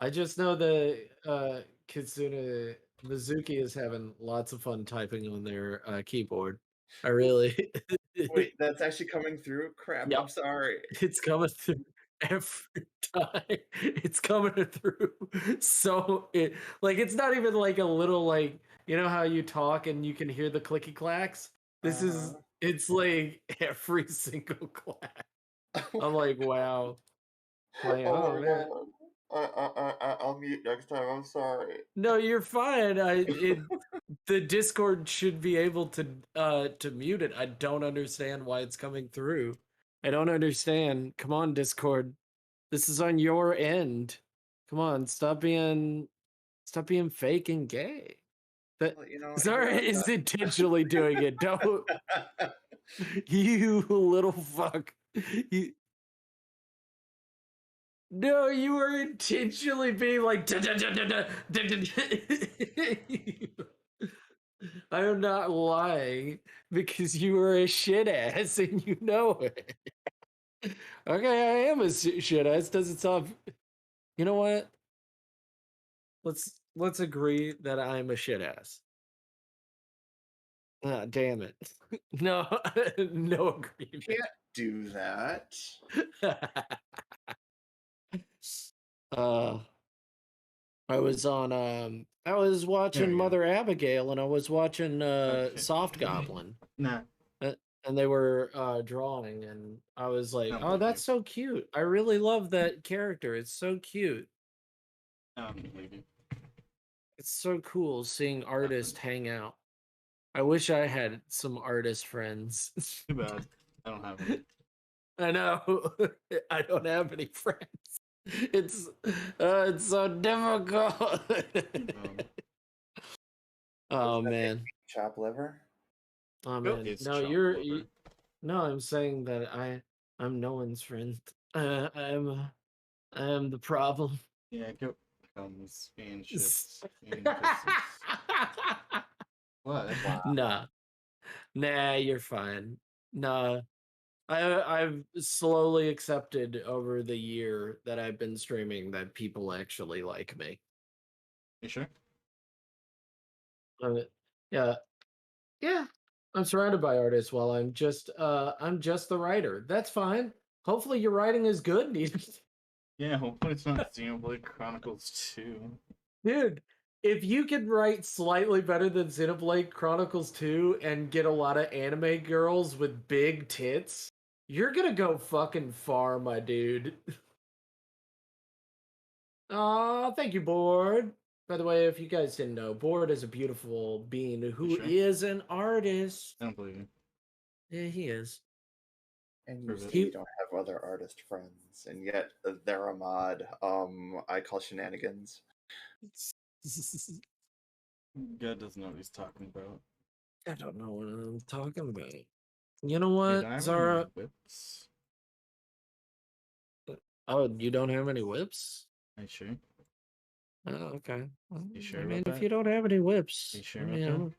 I just know that Kitsune Mizuki is having lots of fun typing on their keyboard. I really, Wait, that's actually coming through? Crap, yep, I'm sorry. it's coming through every time. It's coming through. So like it's not even like a little like you know how you talk and you can hear the clicky clacks. This is Uh-huh. it's like every single clack. I'm like, wow. Like, Oh oh my man. god. I'll mute next time, I'm sorry. No, you're fine. The Discord should be able to mute it. I don't understand why it's coming through. I don't understand. Come on, Discord. This is on your end. Come on, stop being fake and gay. That Well, you know, here Zara on is intentionally doing it. Don't the you little fuck. You, no, you were intentionally being like I am not lying because you are a shit ass and you know it. Okay, I am a shit ass. Doesn't stop. You know what? Let's agree that I'm a shit ass. Ah, damn it. No, no agreement. can't do that. uh, I was There watching we go. Mother Abigail and I was watching Okay. Soft Goblin. Nah, And they were drawing and I was I like, don't "Oh, believe you. that's so cute. I really love that character. It's so cute. I don't believe you. It's so cool seeing artists hang out. I wish I had some artist friends." Too bad. I don't have any. I know. I don't have any friends. It's so difficult. Was Oh that the man. chop liver? Oh Bill man. is No, chopped liver. no, I'm saying that I'm no one's friend. I am the problem. Yeah, go comes being shipped in Christmas. What? Wow. Nah. Nah, you're fine. Nah. I've slowly accepted over the year that I've been streaming that people actually like me. You sure? Uh, yeah. Yeah. I'm surrounded by artists while I'm just the writer. That's fine. Hopefully your writing is good. Yeah, hopefully it's not Xenoblade Chronicles 2. Dude, if you can write slightly better than Xenoblade Chronicles 2 and get a lot of anime girls with big tits, you're gonna go fucking far, my dude. Aw, thank you, Board. By the way, if you guys didn't know, Board is a beautiful being You who sure? is an artist. I don't believe you. Yeah, he is. And you Prove say it. you He don't have other artist friends, and yet they're a mod. I call shenanigans. God doesn't know what he's talking about. I don't know what I'm talking about. You know You what, don't have any Zara? whips? Oh, you don't have any whips? Are you sure? Oh, okay. Well, You I sure mean, about if that? you don't have any whips, Are you sure I about mean, that?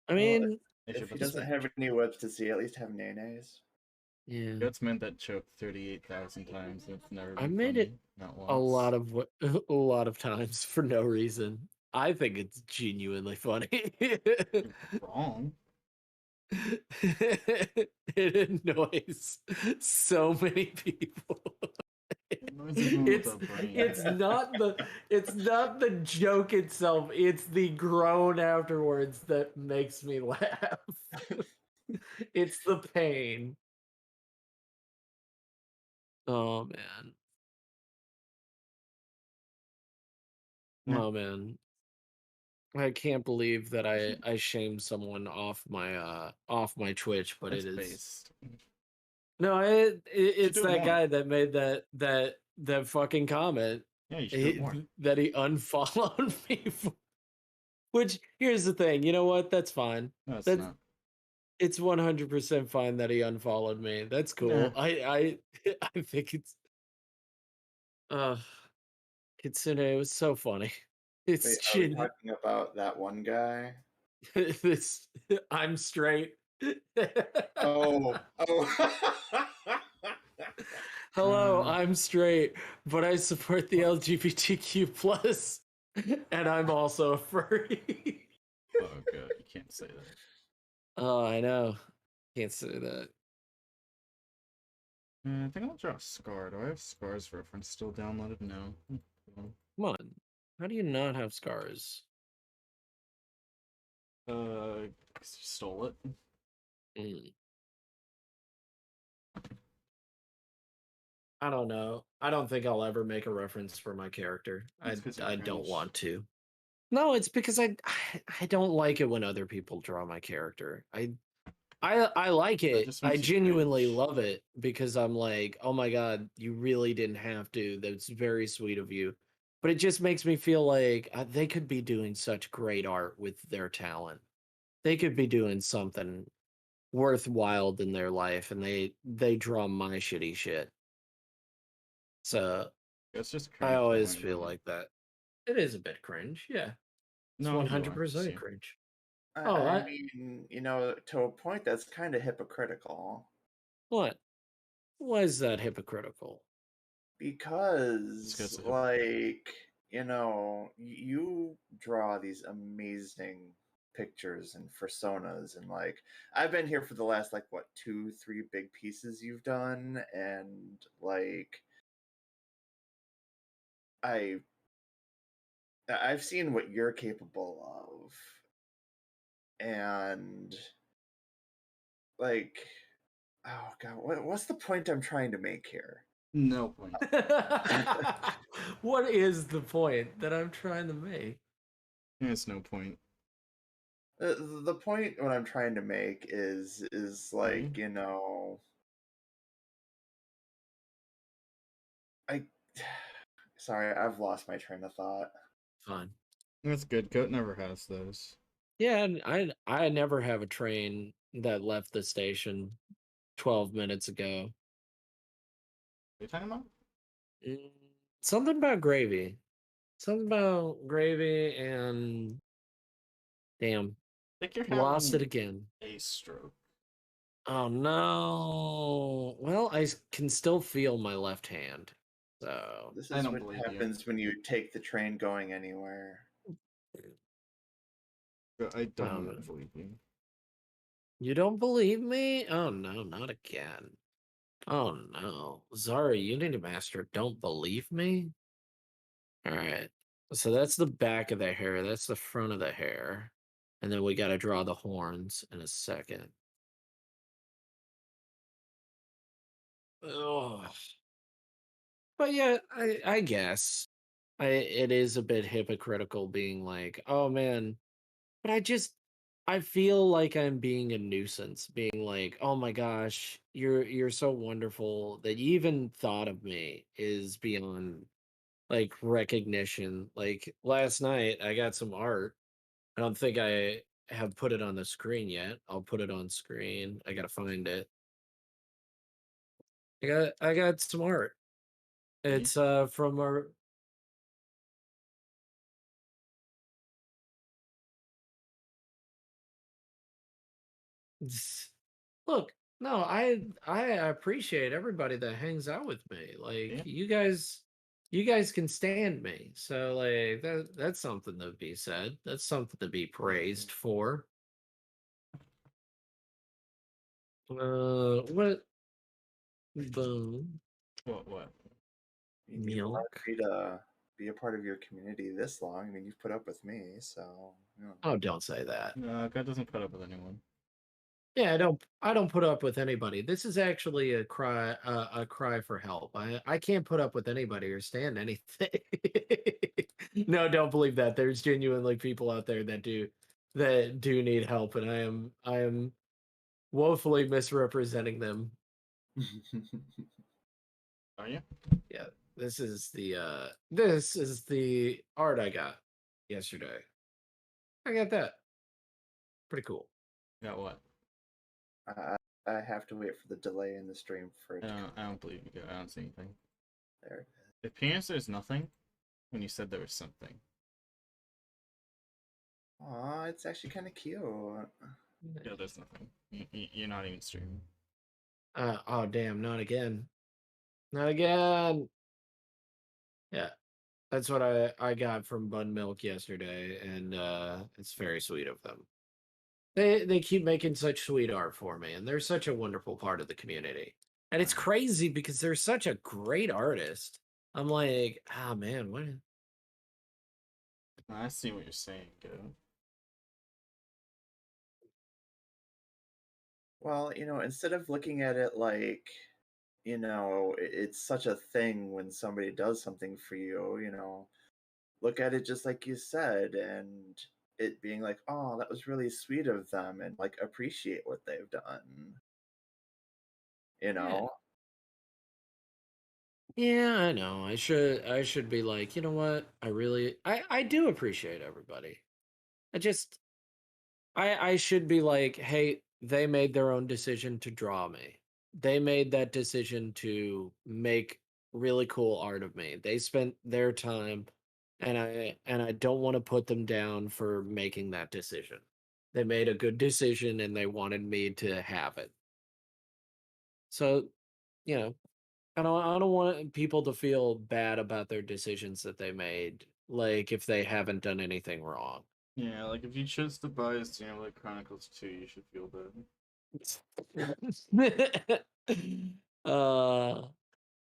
I Well, mean, You sure if he about doesn't that? have any whips, does he at least have nays? yeah, That's meant that joke 38,000 times and it's never I been made funny. it Not a once. lot of a lot of times for no reason. I think it's genuinely funny. You're wrong. It annoys so many people. It annoys everyone with It's a brain. it's not the joke itself, it's the groan afterwards that makes me laugh. It's the pain. Oh man. Nah, Oh man. I can't believe that I shamed someone off my Twitch, but that's it is based. no, You should it's do it that more. guy that made that fucking comment Yeah, you should do it more. that he unfollowed me for. Which here's the thing, you know what? That's fine. No, it's That's not. it's 100% fine that he unfollowed me. That's Nah. cool. I think it's uh Kitsune, it was so funny. Wait, It's are we shit. talking about that one guy? This I'm straight. Oh, oh. Hello, I'm straight, but I support the LGBTQ plus, and I'm also a furry. Oh god, you can't say that. Oh, I know. Can't say that. I think I'll draw a Scar. Do I have Scar's reference still downloaded? No. Come on. How do you not have scars? 'Cause you stole it. Mm. I don't know. I don't think I'll ever make a reference for my character. It's 'cause you're I don't cringe. want to. No, it's because I don't like it when other people draw my character. I like That it. just I makes you genuinely cringe. love it because I'm like, oh my god, you really didn't have to. That's very sweet of you. But it just makes me feel like they could be doing such great art with their talent. They could be doing something worthwhile in their life, and they draw my shitty shit. So It's just I cringe always drawing feel me. like that. It is a bit cringe, yeah. It's No, you are. 100% See. cringe. I, Oh, I mean, to a point that's kind of hypocritical. what? Why is that hypocritical? It's Because, 'cause of like, you draw these amazing pictures and personas, and like, I've been here for the last, like, what, 2, 3 big pieces you've done, and like, I I've seen what you're capable of, and like, oh god, what's the point I'm trying to make here? no point. What is the point that I'm trying to make? There's no point. The point what I'm trying to make is like, I sorry, I've lost my train of thought. Fine. That's good. Goat never has those. Yeah, and I never have a train that left the station 12 minutes ago. What are you talking about? Mm, Something about gravy. Something about gravy and damn, I think you're lost it having again. a stroke. Oh no. Well, can still feel my left hand. So, This I is don't what believe you. happens when you take the train going anywhere. I don't um, believe you. you don't believe me? Oh no, not again. Oh no. Zara, Unity Master, don't believe me? All right. So that's the back of the hair. That's the front of the hair. And then we got to draw the horns in a second. Oh. But yeah, I guess it is a bit hypocritical being like, "Oh man, but I feel like I'm being a nuisance, being like, "Oh my gosh, you're so wonderful that you even thought of me is beyond like recognition." Like last night I got some art. I don't think I have put it on the screen yet. I'll put it on screen. I got to find it. I got some art. See? It's from our look, no, I appreciate everybody that hangs out with me. Like Yeah. you guys can stand me. So like that's something to be said. That's something to be praised for. What the What? You've allowed milk? me to be a part of your community this long. I mean, you've put up with me, so Oh, don't say that. No, God doesn't put up with anyone. Yeah, I don't put up with anybody. This is actually a cry for help. I can't put up with anybody or stand anything. No, don't believe that. There's genuinely people out there that do need help, and I am woefully misrepresenting them. Are you? Yeah, this is the art I got yesterday. I got that. Pretty cool. Got what? I, I have to wait for the delay in the stream for it to come. I don't believe you. I don't see anything. There. If penis there's nothing, when you said there was something. Aw, it's actually kind of cute. Yeah, there's nothing. You're not even streaming. Oh damn, not again. Not again. Yeah, that's what I got from Bun Milk yesterday, and it's very sweet of them. They keep making such sweet art for me, and they're such a wonderful part of the community. And it's Right. crazy because they're such a great artist. I'm like, ah, man, what? I see what you're saying, Go. Well, instead of looking at it like, it's such a thing when somebody does something for you, look at it just like you said, and it being like, oh, that was really sweet of them, and like appreciate what they've done, you Yeah, know? yeah, I know. I should be like, you know what? I do appreciate everybody. I just I should be like, hey, they made their own decision to draw me. They made that decision to make really cool art of me. They spent their time, and I don't want to put them down for making that decision. They made a good decision and they wanted me to have it. So, you know, I don't want people to feel bad about their decisions that they made, like if they haven't done anything wrong. Yeah, like if you chose to buy Xenoblade Chronicles 2, you should feel uh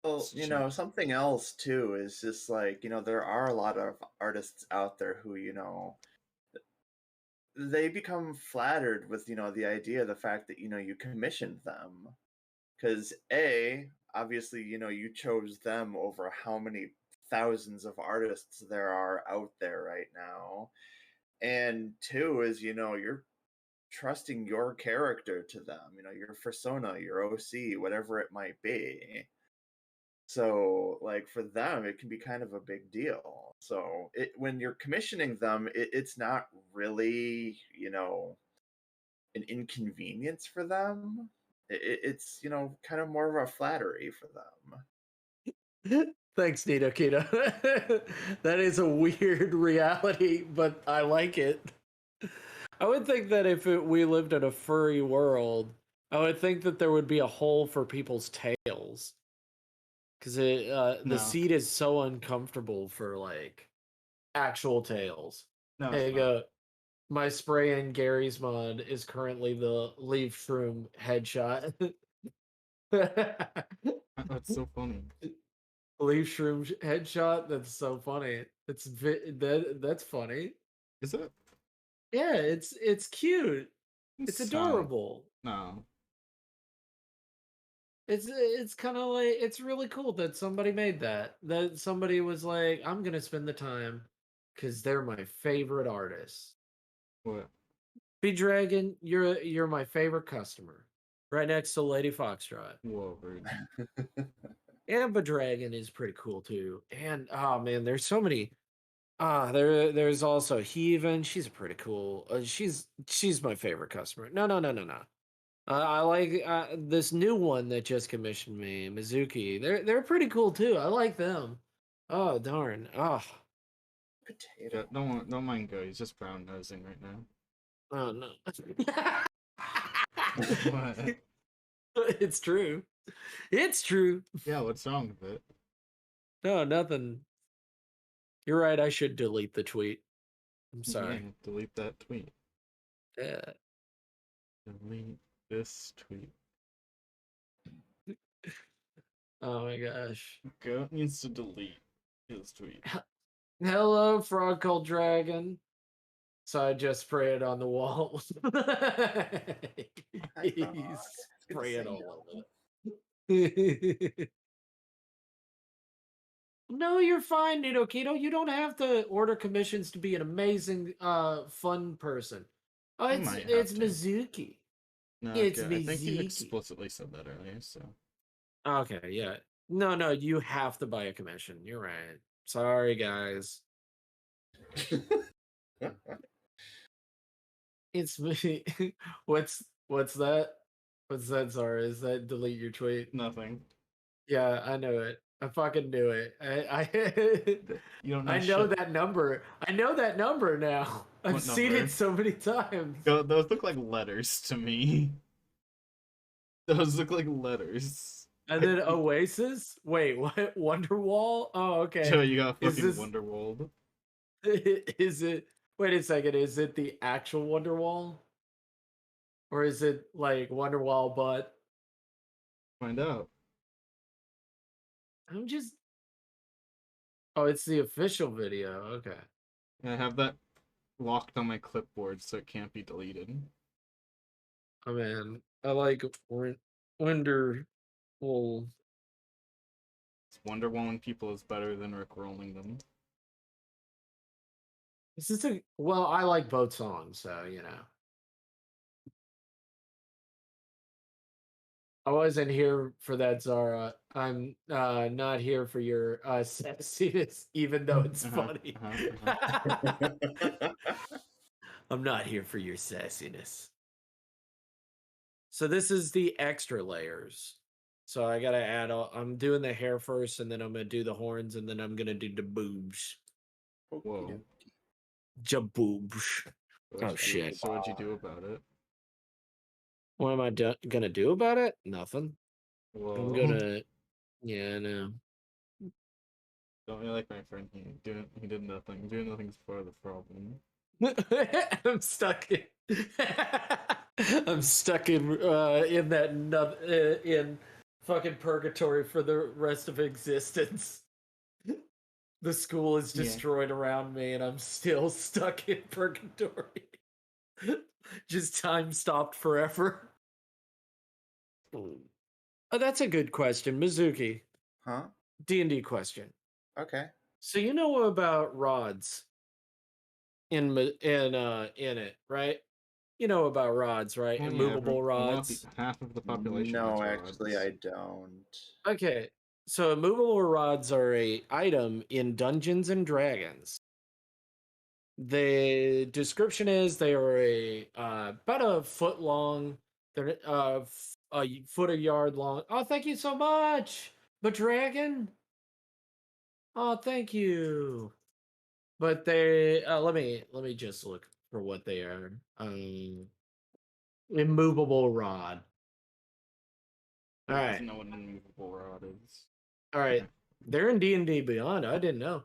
Well, it's cheap. something else too is just like, there are a lot of artists out there who, they become flattered with, the idea, the fact that, you commissioned them. Because obviously, you chose them over how many thousands of artists there are out there right now. And two is, you're trusting your character to them, your persona, your OC, whatever it might be. So, like for them, it can be kind of a big deal. So, when you're commissioning them, it's not really, an inconvenience for them. It's, kind of more of a flattery for them. Thanks, Nito Kita. That is a weird reality, but I like it. I would think that if we lived in a furry world, I would think that there would be a hole for people's tails because the No, seat is so uncomfortable for like actual tails. no, There it's you not. go. My spray in Gary's mod is currently the Leaf Shroom headshot. That's so funny. Leaf Shroom headshot. That's so funny. That's funny. Is it? Yeah, it's cute. It's Sound. adorable. No. It's kind of like it's really cool that somebody made that. That somebody was like, I'm gonna spend the time because they're my favorite artists. What? B Dragon, you're my favorite customer, right next to Lady Foxtrot. Whoa, rude. And Dragon is pretty cool too. And oh man, there's so many. There's also Heaven. She's pretty cool. She's my favorite customer. No. I like this new one that just commissioned me, Mizuki. They're pretty cool too. I like them. Oh darn. Oh, Yeah, Potato. don't mind Go. He's just brown nosing right now. oh no. What? It's true. It's true. Yeah, what's wrong with it? No, nothing. You're right. I should delete the tweet. I'm sorry. Yeah, delete that tweet. Yeah. Delete this tweet. Oh my gosh. Go needs to delete his tweet. Hello, Frog Called Dragon. So I just spray it on the wall. Hi, Frog. He's It's good to spray it see all you. over it. No, you're fine, Nidoketo. You don't have to order commissions to be an amazing, fun person. Oh, I it's might it's have to. Mizuki. No, It's okay. I think you Mizuki. explicitly said that earlier, so. Okay, yeah. No, you have to buy a commission. You're right. Sorry, guys. It's me. What's that? What's that, Zara? Is that delete your tweet? Nothing. Yeah, I knew it. I fucking knew it. You don't know I know shit. that number. I know that number now. I've What seen number? it so many times. Those look like letters to me. Those look like letters. And then Oasis? Wait, what? Wonderwall? Oh, okay. Joe, you got Is fucking this Wonderworld. is it wait a second, is it the actual Wonderwall? Or is it like Wonderwall but Find out. I'm just oh, it's the official video. Okay. I have that locked on my clipboard so it can't be deleted. Oh man. I like Wonderwall. Wonderwalling people is better than Rickrolling them. This is a well, I like both songs, so you know. I wasn't here for that, Zara. I'm not here for your sexiness, even though it's funny. I'm not here for your sassiness. So this is the extra layers. So I gotta add all, I'm doing the hair first, and then I'm gonna do the horns, and then I'm gonna do the boobs. Whoa. Jaboobs. Oh shit. So what'd you do about it? What am I gonna do about it? Nothing. Whoa. I'm gonna yeah, no. Don't be like my friend. He did nothing. Doing nothing's part of the problem. I'm stuck in I'm stuck in that in fucking purgatory for the rest of existence. The school is destroyed around me and I'm still stuck in purgatory. Just time stopped forever. Oh, that's a good question, Mizuki. Huh? D&D question. Okay. So you know about rods in it, right? You know about rods, right? Oh, yeah, Immovable rods. Half of the population. No, has actually, rods. I don't. Okay, so immovable rods are a item in Dungeons and Dragons. The description is they are about a foot long. They're a foot a yard long. Oh, thank you so much, but dragon. Oh, thank you. But they let me just look for what they are. Immovable rod. All right. Doesn't know what an immovable rod is. All right. They're in D&D Beyond. I didn't know.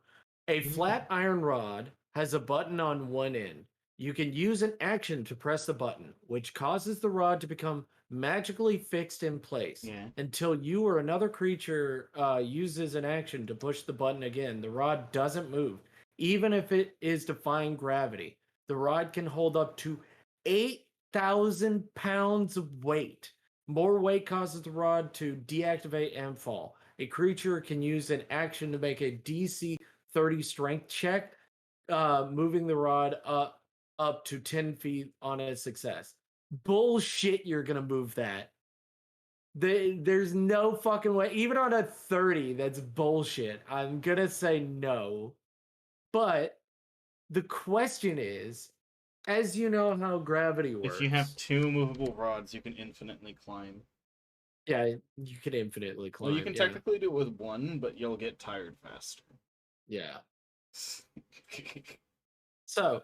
A flat iron rod has a button on one end. You can use an action to press the button, which causes the rod to become magically fixed in place. Until you or another creature uses an action to push the button again, the rod doesn't move, even if it is defying gravity. The rod can hold up to 8,000 pounds of weight. More weight causes the rod to deactivate and fall. A creature can use an action to make a DC 30 strength check, moving the rod up to 10 feet on a success. Bullshit, you're gonna move that. There's no fucking way. Even on a 30, that's bullshit. I'm gonna say no. But the question is, as you know how gravity works. If you have two movable rods, you can infinitely climb. Yeah, you can infinitely climb. Well, you can technically do it with one, but you'll get tired faster. Yeah. So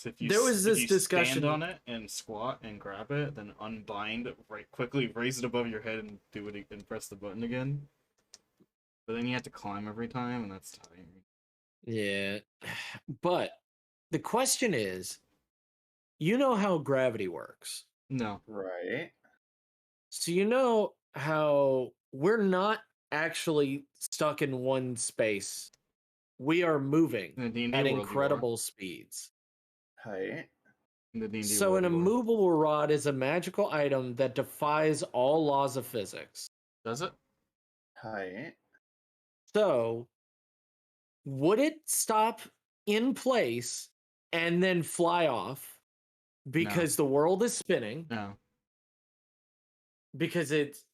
if you, there was this discussion stand on it and squat and grab it, then unbind quickly, raise it above your head and do it and press the button again. But then you have to climb every time, and that's tiring. Yeah, but the question is, you know how gravity works? No. Right. So you know how we're not actually stuck in one space. We are moving at incredible speeds. Right. So an immovable rod is a magical item that defies all laws of physics. Does it? Right. So would it stop in place and then fly off because the world is spinning? No. Because it's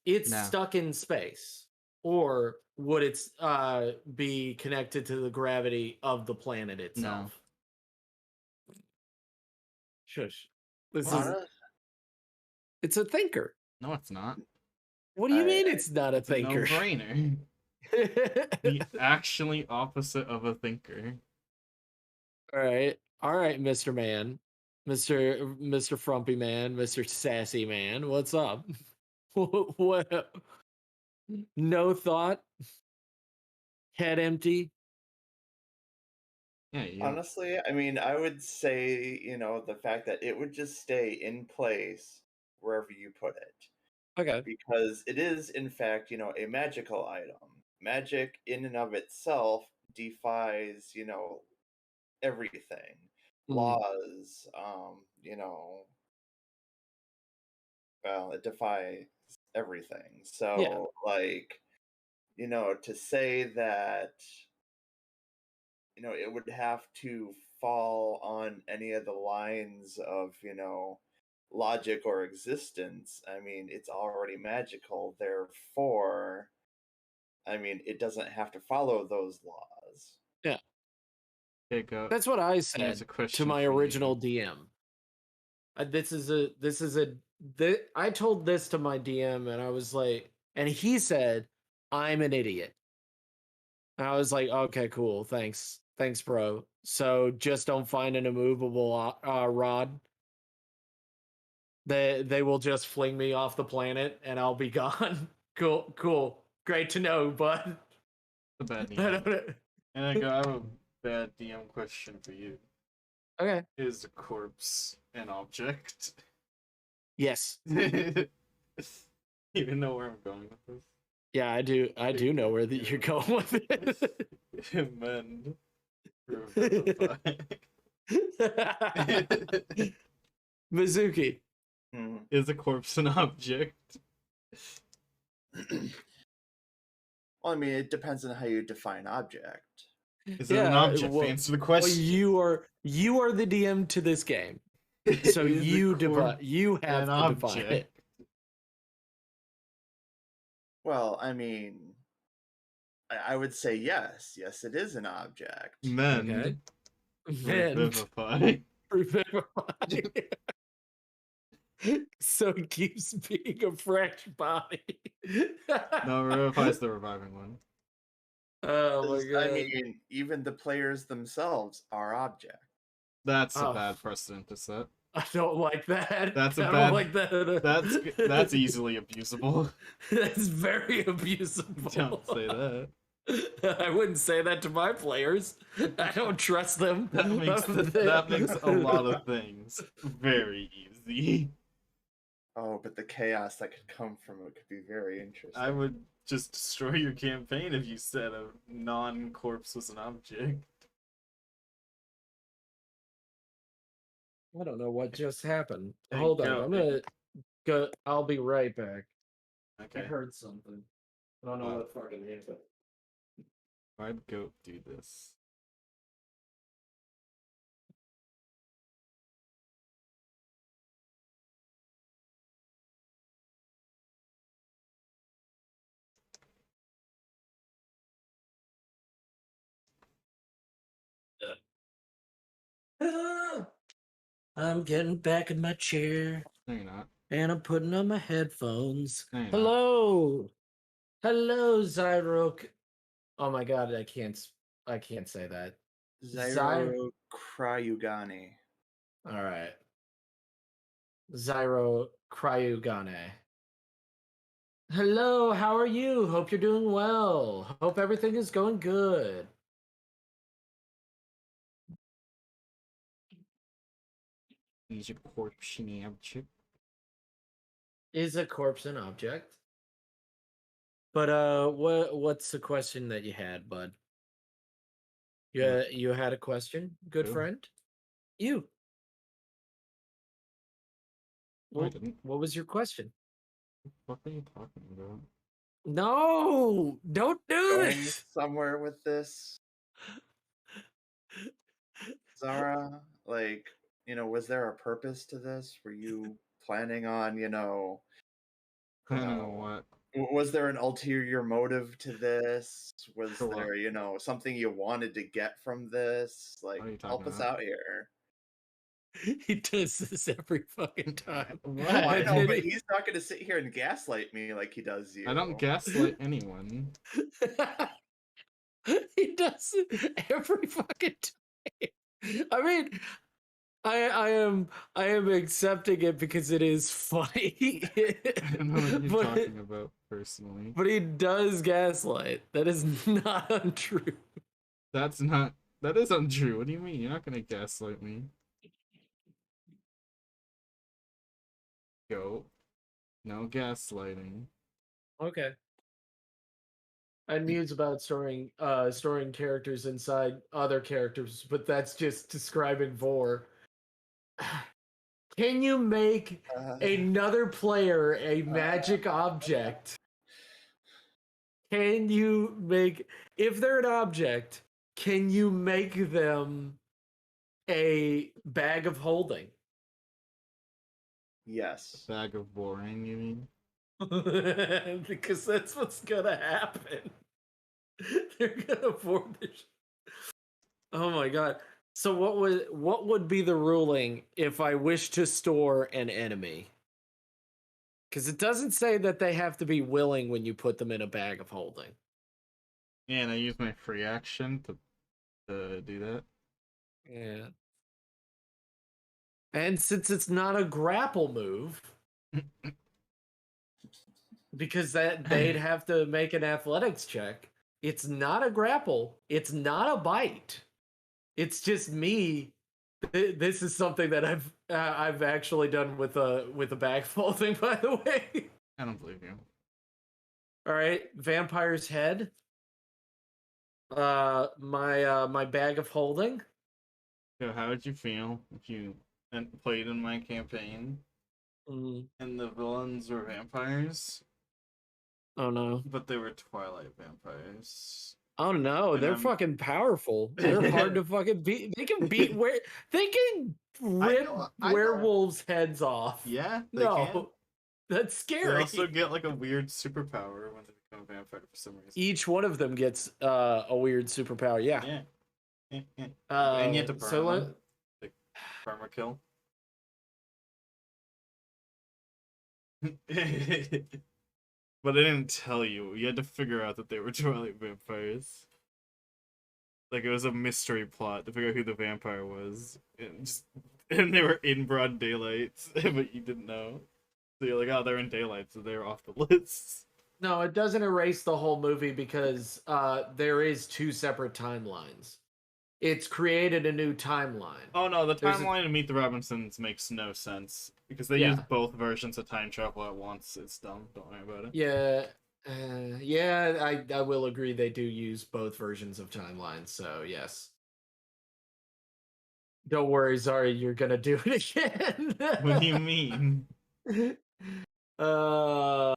stuck in space, or would it be connected to the gravity of the planet itself? No. Shush. It's a thinker. No, it's not. What do you mean it's not a thinker? It's a no-brainer. The actually opposite of a thinker. All right, Mr. Man, Mr. Frumpy Man, Mr. Sassy Man, what's up? What? No thought. Head empty. Yeah, you Honestly, I mean, I would say, the fact that it would just stay in place wherever you put it. Okay. Because it is, in fact, a magical item. Magic in and of itself defies, everything. Mm, Laws, well, it defies everything. yeah. So, like, to say that, it would have to fall on any of the lines of, logic or existence. I mean, it's already magical, therefore, I mean, it doesn't have to follow those laws. Yeah. pick up. That's what I Here's said a to question my for original you. DM. I told this to my DM and I was like, and he said, I'm an idiot. And I was like, okay, cool. Thanks. Thanks, bro. So just don't find an immovable rod. They will just fling me off the planet and I'll be gone. Cool. Great to know, bud. A bad I DM. don't know. And I have a bad DM question for you. Okay. Is a corpse an object? Yes. You even know where I'm going with this? Yeah, I do. I do know where you're going with it. Mend. Revivify. Mizuki. Hmm. Is a corpse an object? Well, I mean, it depends on how you define object. Is it an object? Well, Answer the question. you are the DM to this game, so Is a you corpse you have an to define it. object? Well, I mean, I would say yes. Yes, it is an object. Mend. Okay. Mend. Revivify. Revivify. So it keeps being a fresh body. No, Revivify is the reviving one. Oh my 'Cause, god. I mean, even the players themselves are object. That's a Oh. bad precedent to set. I don't like that. That's a I bad- don't like that. That's easily abusable. That's very abusable. Don't say that. I wouldn't say that to my players. I don't trust them. That makes a lot of things very easy. Oh, but the chaos that could come from it could be very interesting. I would just destroy your campaign if you said a non-corpse was an object. I don't know what just happened. Hey, Hold on. go. I'm gonna go. I'll be right back. I Okay. heard something. I don't know Wow. what fucking happened. Why'd Goat do this? I'm getting back in my chair No, you're not. and I'm putting on my headphones. No, you're not. Hello. Hello, Zyro. Oh my god, I can't say that. Zyro Cryugani. All right. Zyro Cryugane. Hello, how are you? Hope you're doing well. Hope everything is going good. He's a corpse in object. Is a corpse an object? But what's the question that you had, bud? You had a question, good Who? friend? You. No, I didn't. What was your question? What are you talking about? No, don't do Going this. somewhere with this, Zara? Like, was there a purpose to this? Were you planning on, I don't know what. was there an ulterior motive to this? Was For what? there, something you wanted to get from this? Like, What are you help talking us about? out here. He does this every fucking time. What? Oh, I know, Did but he? he's not going to sit here and gaslight me like he does you. I don't gaslight anyone. He does it every fucking time. I mean, I am accepting it because it is funny. I don't know what you're but, talking about personally. but he does gaslight. That is not untrue. That's not. That is untrue. What do you mean? You're not gonna gaslight me. Go. No gaslighting. Okay. I mused about storing characters inside other characters, but that's just describing Vor. Can you make another player a magic object? Can you make, if they're an object, can you make them a bag of holding? Yes. Bag of boring, you mean? Because that's what's gonna happen. They're gonna form this. Oh my god. So what would be the ruling if I wish to store an enemy? Because it doesn't say that they have to be willing when you put them in a bag of holding. Yeah, and I use my free action to do that. Yeah. And since it's not a grapple move, because that they'd have to make an athletics check, it's not a grapple, it's not a bite. It's just me. This is something that I've actually done with a bag folding, by the way. I don't believe you. All right, vampire's head. My bag of holding. So how would you feel if you played in my campaign Mm. and the villains were vampires, Oh no. but they were Twilight vampires? Oh no, And they're I'm- fucking powerful. They're hard to fucking beat. They can beat where they can rip I know. werewolves' heads off. Yeah, they No, can. that's They scary. also get like a weird superpower when they become a vampire for some reason. Each one of them gets a weird superpower. Yeah. Yeah. Uh, And you have to burn so them. Like perma kill. But I didn't tell you. You had to figure out that they were Twilight vampires. Like it was a mystery plot to figure out who the vampire was, and they were in broad daylight, but you didn't know. So you're like, oh, they're in daylight, so they're off the list. no, it doesn't erase the whole movie because there is two separate timelines. It's created a new timeline. Oh no, the There's a- timeline of Meet the Robinsons makes no sense because they Yeah. use both versions of time travel at once. It's dumb. Don't worry about it. Yeah, I will agree they do use both versions of timelines. So yes. Don't worry, Zari, you're gonna do it again. What do you mean? But All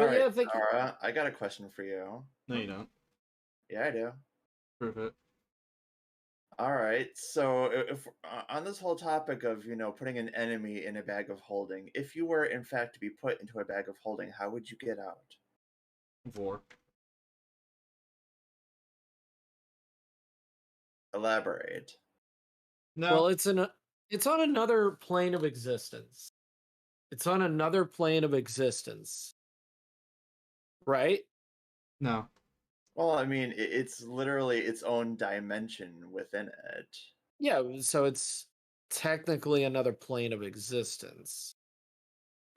right, yeah, thank you. Zara, I got a question for you. No, you don't. Yeah, I do. Prove it. All right. So, if on this whole topic of putting an enemy in a bag of holding, if you were in fact to be put into a bag of holding, how would you get out? Vor. Elaborate. No. Well, it's on another plane of existence. It's on another plane of existence. Right? No. Well, I mean, it's literally its own dimension within it. Yeah, so it's technically another plane of existence.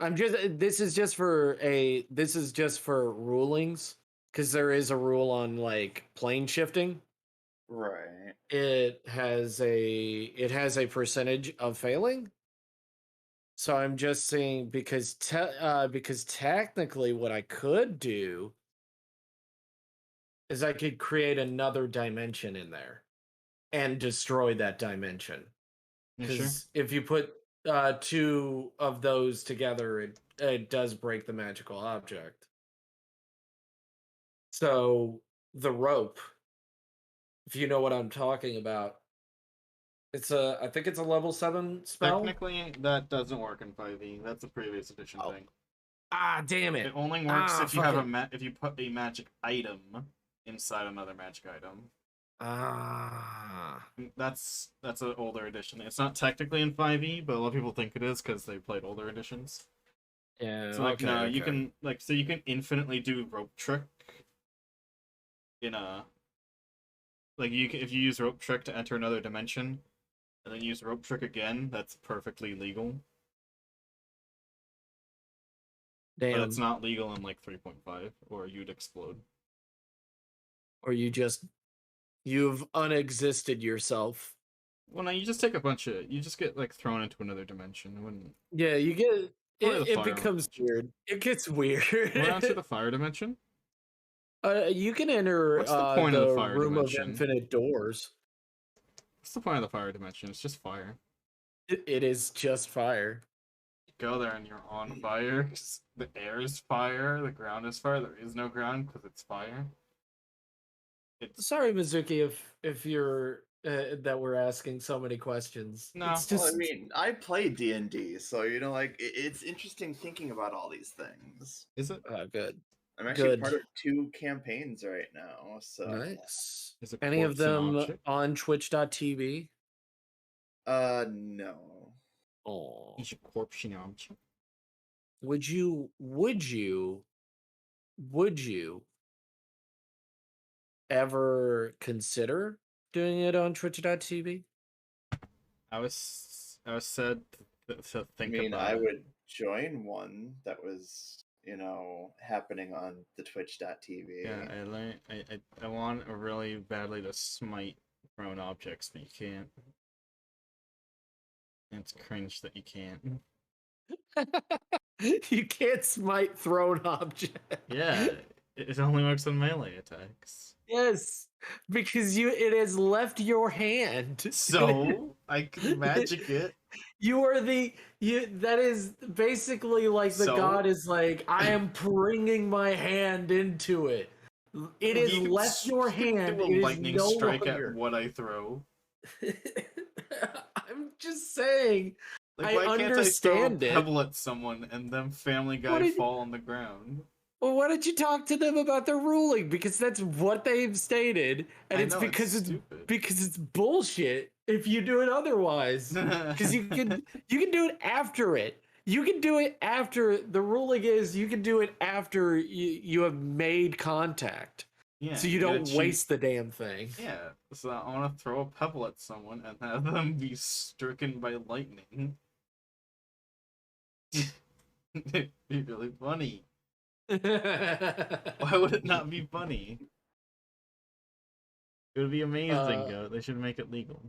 This is just for rulings because there is a rule on like plane shifting. Right. It has a percentage of failing. So I'm just saying because technically what I could do is I could create another dimension in there and destroy that dimension. You sure? Because if you put two of those together, it does break the magical object. So the rope, if you know what I'm talking about, I think it's a level 7 spell. Technically, that doesn't work in 5e. That's a previous edition Oh. thing. Ah, damn it! It only works Ah, if you have fuck if you put a magic item inside another magic item. Ah, That's an older edition. It's not technically in 5e, but a lot of people think it is because they played older editions. yeah. So like okay, no, you okay. can you can infinitely do rope trick in a if you use rope trick to enter another dimension, and then use rope trick again, that's perfectly legal. But Damn. it's not legal in like 3.5, or you'd explode. Or you've unexisted yourself. Well, no, you just take a bunch of. You just get like thrown into another dimension. When Yeah, you get Probably the it fire becomes dimension. weird. It gets weird. went on to the fire dimension. You can enter What's the point of the fire room dimension? of infinite doors. What's the point of the fire dimension? It's just fire. It is just fire. You go there and you're on fire. 'Cause the air is fire. The ground is fire. There is no ground because it's fire. It's Sorry, Mizuki, if you're that we're asking so many questions. No. It's Well, just I mean, I play D&D, so like it's interesting thinking about all these things. is it? good. I'm actually Good. part of 2 campaigns right now, so Nice. Is it Any of corpse and them object? on twitch.tv? No. Oh. Is it corpse and object? Would you ever consider doing it on twitch.tv? I was said to I think mean, about I it. would join one that was, happening on the twitch.tv. Yeah, I want really badly to smite thrown objects, but you can't. And it's cringe that you can't. You can't smite thrown object. Yeah, it only works on melee attacks. Yes, because it has left your hand. So I can magic it. You are that is basically like the So? god is like, I am bringing my hand into it. It is You can left your you can hand. do a It is lightning no strike longer. at what I throw. I'm just saying. Like, I why can't understand I it. throw a pebble at someone and then Family Guy did- fall on the ground? Well, why don't you talk to them about their ruling? Because that's what they've stated, and I it's know, because it's stupid. because it's bullshit if you do it otherwise. Because you can do it after it. You can do it after the ruling is you can do it after you have made contact, Yeah, so you gotta don't cheat. waste the damn thing. Yeah, so I want to throw a pebble at someone and have them be stricken by lightning. It'd be really funny. Why would it not be funny? It would be amazing, Goat. They should make it legal.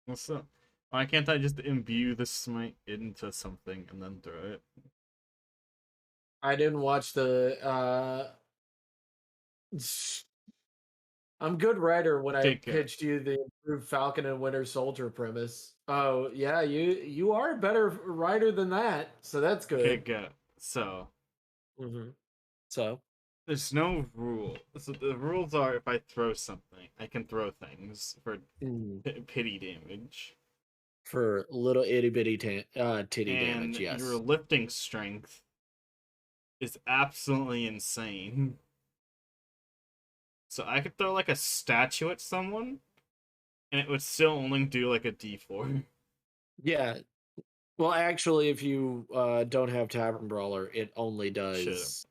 Also, why can't I just imbue the smite into something and then throw it? I didn't watch the. I'm good writer when I Take it. pitched you the improved Falcon and Winter Soldier premise. Oh yeah, you are a better writer than that, so that's Okay, good. go. So, Mm-hmm. So there's no rule. So the rules are if I throw something, I can throw things for pity damage. for little itty bitty titty And damage, yes. your lifting strength is absolutely insane. So I could throw like a statue at someone, and it would still only do like a D4. Yeah. Well, actually, if you don't have Tavern Brawler, it only Shut does.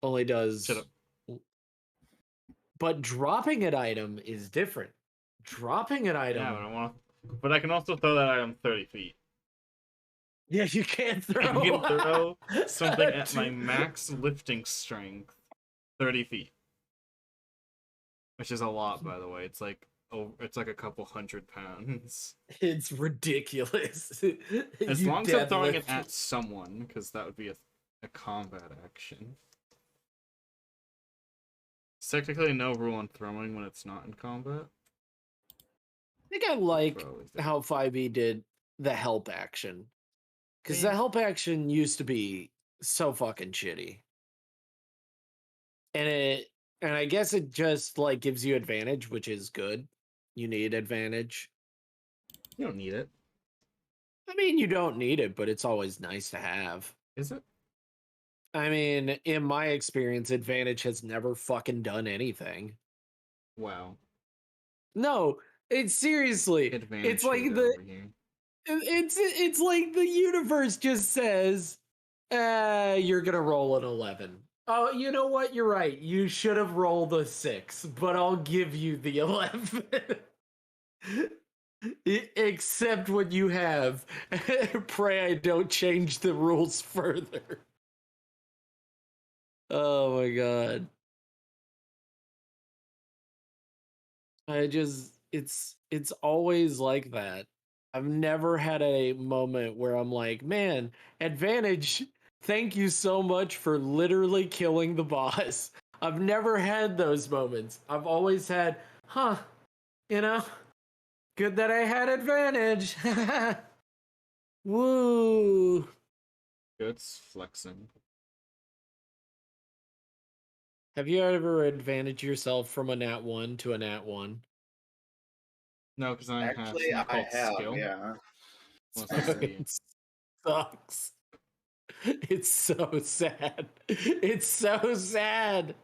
Only does. Shut up. But dropping an item is different. Dropping an item. Yeah, but I can also throw that item 30 feet. Yeah, you can't throw. I can throw something at my max lifting strength 30 feet. Which is a lot, by the way. It's like a couple 100 pounds. It's ridiculous. As You long as I'm throwing deadlift. it at someone, because that would be a combat action. It's technically no rule on throwing when it's not in combat. I think I like Probably think. how 5e did the help action. Because Yeah. the help action used to be so fucking shitty. And I guess it just like gives you advantage, which is good. You need advantage. You don't need it. I mean, you don't need it, but it's always nice to have. Is it? I mean, in my experience, advantage has never fucking done anything. Wow. No, it's seriously. Advantage It's like hater over here. it's like the universe just says, you're gonna roll an 11. Oh, you know what? You're right. You should have rolled a 6, but I'll give you the 11. Except when you have. Pray I don't change the rules further. Oh my god. It's always like that. I've never had a moment where I'm like, man, advantage, thank you so much for literally killing the boss. I've never had those moments. I've always had, huh, you know, good that I had advantage. Woo. It's flexing. Have you ever advantaged yourself from a nat 1 to a nat 1? No, because I have Actually, something I called have, skill. yeah. Unless it's the It sucks. It's so sad. It's so sad.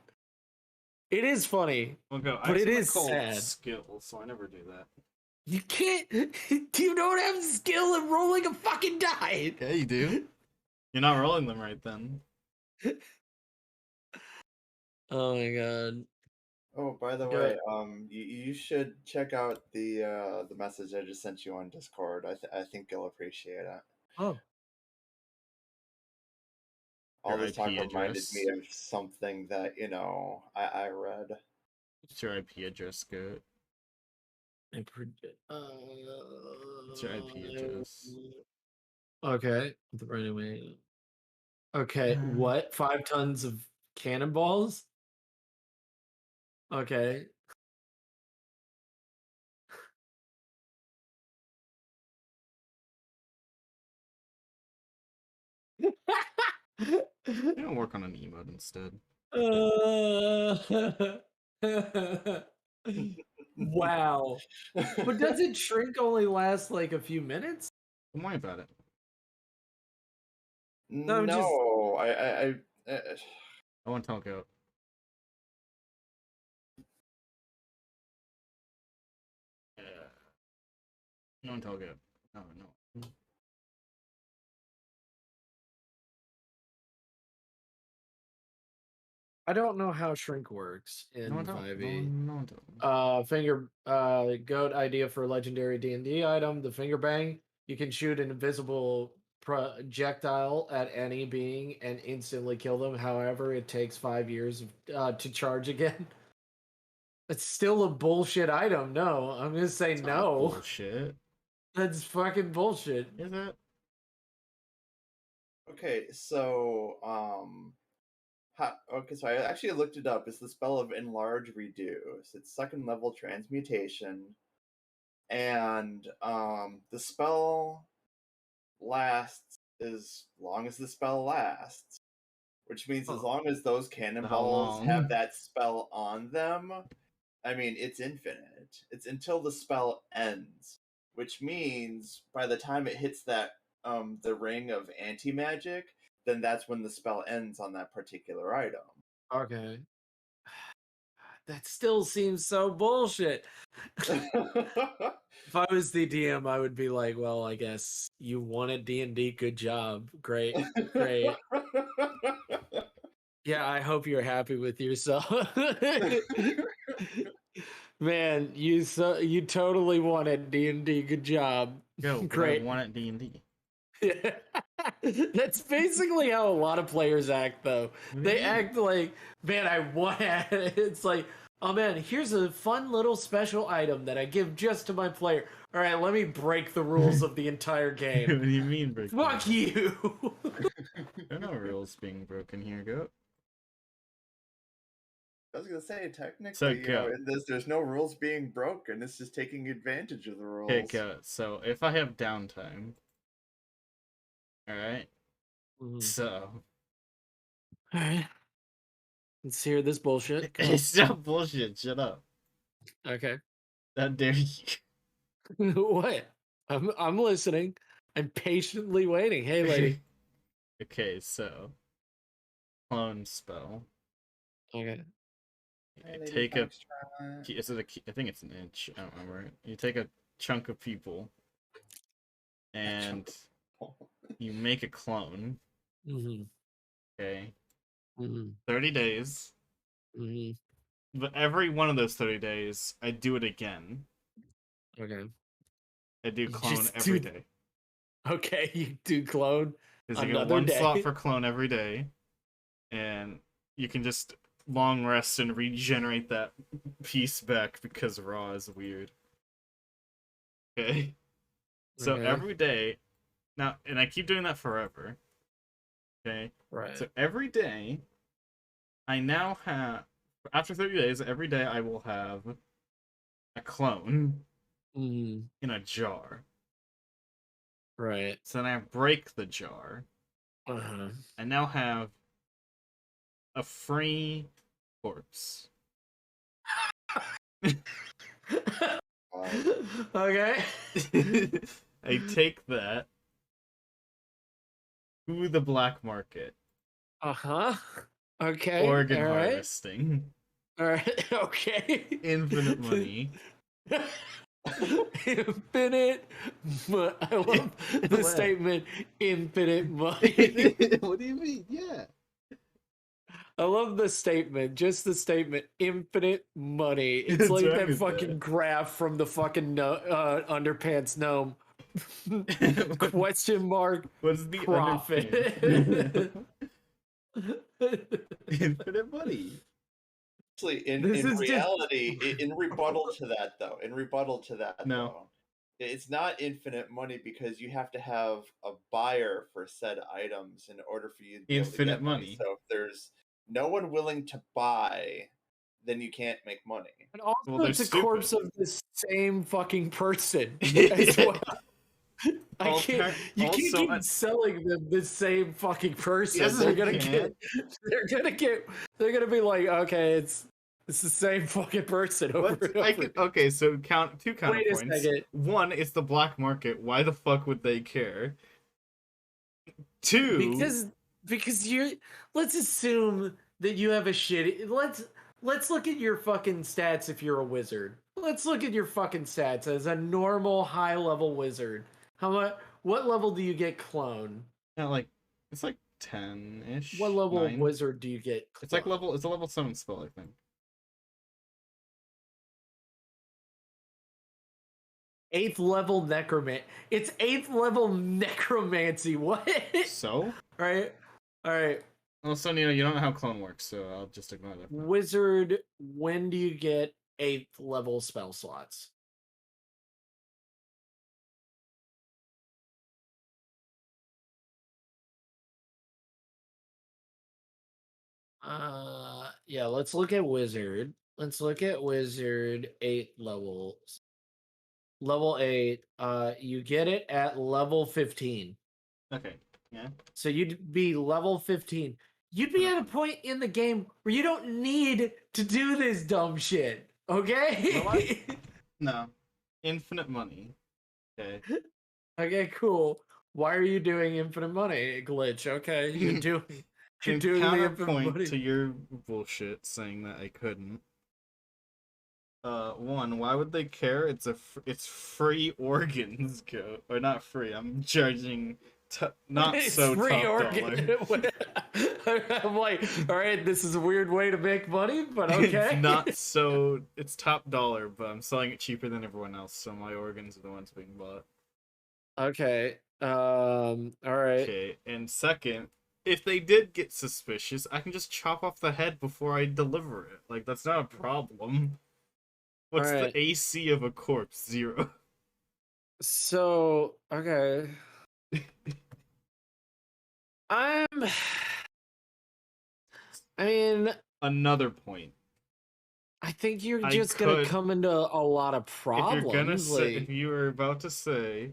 It is funny, well, go. I but have it something is called sad. skill, so I never do that. You can't. You don't have skill at rolling a fucking die. Yeah, you do. You're not rolling them right then. Oh my god. Oh, by the Yeah. way, you should check out the message I just sent you on Discord. I think you'll appreciate it. Oh. All Your this talk IP reminded me address. of something that I read. What's your IP address, Goat? What's your IP address? Okay. Anyway. Okay. What? 5 tons of cannonballs? Okay. You don't work on an emote instead. Wow. But doesn't shrink only last like a few minutes? Don't worry about it. No, I'm just No, I won't tell Goat. Yeah. No one tell Goat. No, no. I don't know how shrink works in No one tell. 5e. No one tell. Finger goat idea for legendary D&D item, the finger bang. You can shoot an invisible projectile at any being and instantly kill them. However, it takes 5 years to charge again. It's still a bullshit item. No, I'm gonna say It's not no. bullshit. That's fucking bullshit. Is it? okay, so okay, so I actually looked it up. It's the spell of enlarge reduce. It's 2nd level transmutation, and the spell lasts as long as the spell lasts, which means as Huh. long as those cannonballs long? have that spell on them, I mean, it's infinite. It's until the spell ends, which means by the time it hits that the ring of anti-magic, then that's when the spell ends on that particular item. Okay. That still seems so bullshit. If I was the DM, I would be like, well, I guess you wanted D&D. Good job. Great. Great. Yeah, I hope you're happy with yourself. Man, you totally wanted D&D. Good job. Go. Great. I want it D&D. Yeah. That's basically how a lot of players act, though. They act like, man, I want it. It's like, oh man, here's a fun little special item that I give just to my player. All right, let me break the rules of the entire What game. do you mean break? Fuck you. There are no rules being broken here, Goat. I was gonna say, technically, So, in this, there's no rules being broken. It's just taking advantage of the rules. Okay, Goat. So if I have downtime, all right. So All right. Let's hear this bullshit. Go. it's not bullshit. Shut up. Okay. How dare you? What? I'm listening. I'm patiently waiting. Hey, lady. Okay, so clone spell. Okay. You take a. Is it a? I think it's an inch. I don't remember. You take a chunk of people, and you make a clone. Mm-hmm. Okay. Mhm, 30 days. mhm. But every one of those 30 days, I do it again. Okay. I do You clone just every do. day. Okay, you do clone Because you get another one slot day. for clone every day. And you can just long rest and regenerate that piece back because raw is weird. Okay? So Okay. every day, now, and I keep doing that forever. Okay? Right. So every day, I now have, after 30 days, every day I will have a clone Mm, in a jar. right. So then I break the jar. Uh-huh. I now have a free corpse. Okay. I take that to the black market, Uh-huh. Okay. organ All right. harvesting, All right. Okay. infinite money. Infinite. I love the What? statement infinite money. What do you mean? Yeah. I love the statement, just the statement, infinite money. It's What's like wrong that with fucking graph from the fucking underpants gnome. that? Question mark What's the profit. infinite money? Actually, This in is just reality, in rebuttal to that No. though, it's not infinite money because you have to have a buyer for said items in order for you to be able to Infinite get money. money. So if there's no one willing to buy, then you can't make money. and also Well, they're it's a stupid. corpse of the same fucking person as well. I can't. You can't Also, keep selling them the same fucking person. Yes, they're I gonna can. get. They're gonna get. They're gonna be like, okay, it's the same fucking person over what? and over. I can, okay, so count two Wait a counterpoints. second. One, it's the black market. Why the fuck would they care? Two, Because you. Let's assume that you have a shitty. Let's look at your fucking stats if you're a wizard. Let's look at your fucking stats as a normal high level wizard. How much? What level do you get clone? yeah, like it's like 10-ish. What level 9. wizard do you get clone? It's like level. It's a level 7 spell, I think. Eighth level necromancy. It's 8th level necromancy. What? So, All right. All right. also, you don't know how clone works, so I'll just ignore that. Wizard, when do you get 8th level spell slots? Yeah, let's look at wizard. Let's look at wizard 8 levels. Level 8, you get it at level 15. Okay. Yeah. So you'd be level 15. You'd be at a point in the game where you don't need to do this dumb shit. Okay? You know what? No. Infinite money. Okay. Okay, cool. Why are you doing infinite money, Glitch? Okay, you're doing In the infinite counterpoint money. to your bullshit saying that I couldn't. One, why would they care? It's free organs, go or not free. I'm charging not It's so free top organ. dollar. I'm like, all right, this is a weird way to make money, but okay. It's not so. It's top dollar, but I'm selling it cheaper than everyone else, so my organs are the ones being bought. Okay. All right. Okay, and second, if they did get suspicious, I can just chop off the head before I deliver it. Like that's not a problem. What's Alright. the AC of a corpse? 0. So, okay. I mean, Another point. I think you're I just gonna could- come into a lot of If problems. you're gonna say, like, if you were about to say,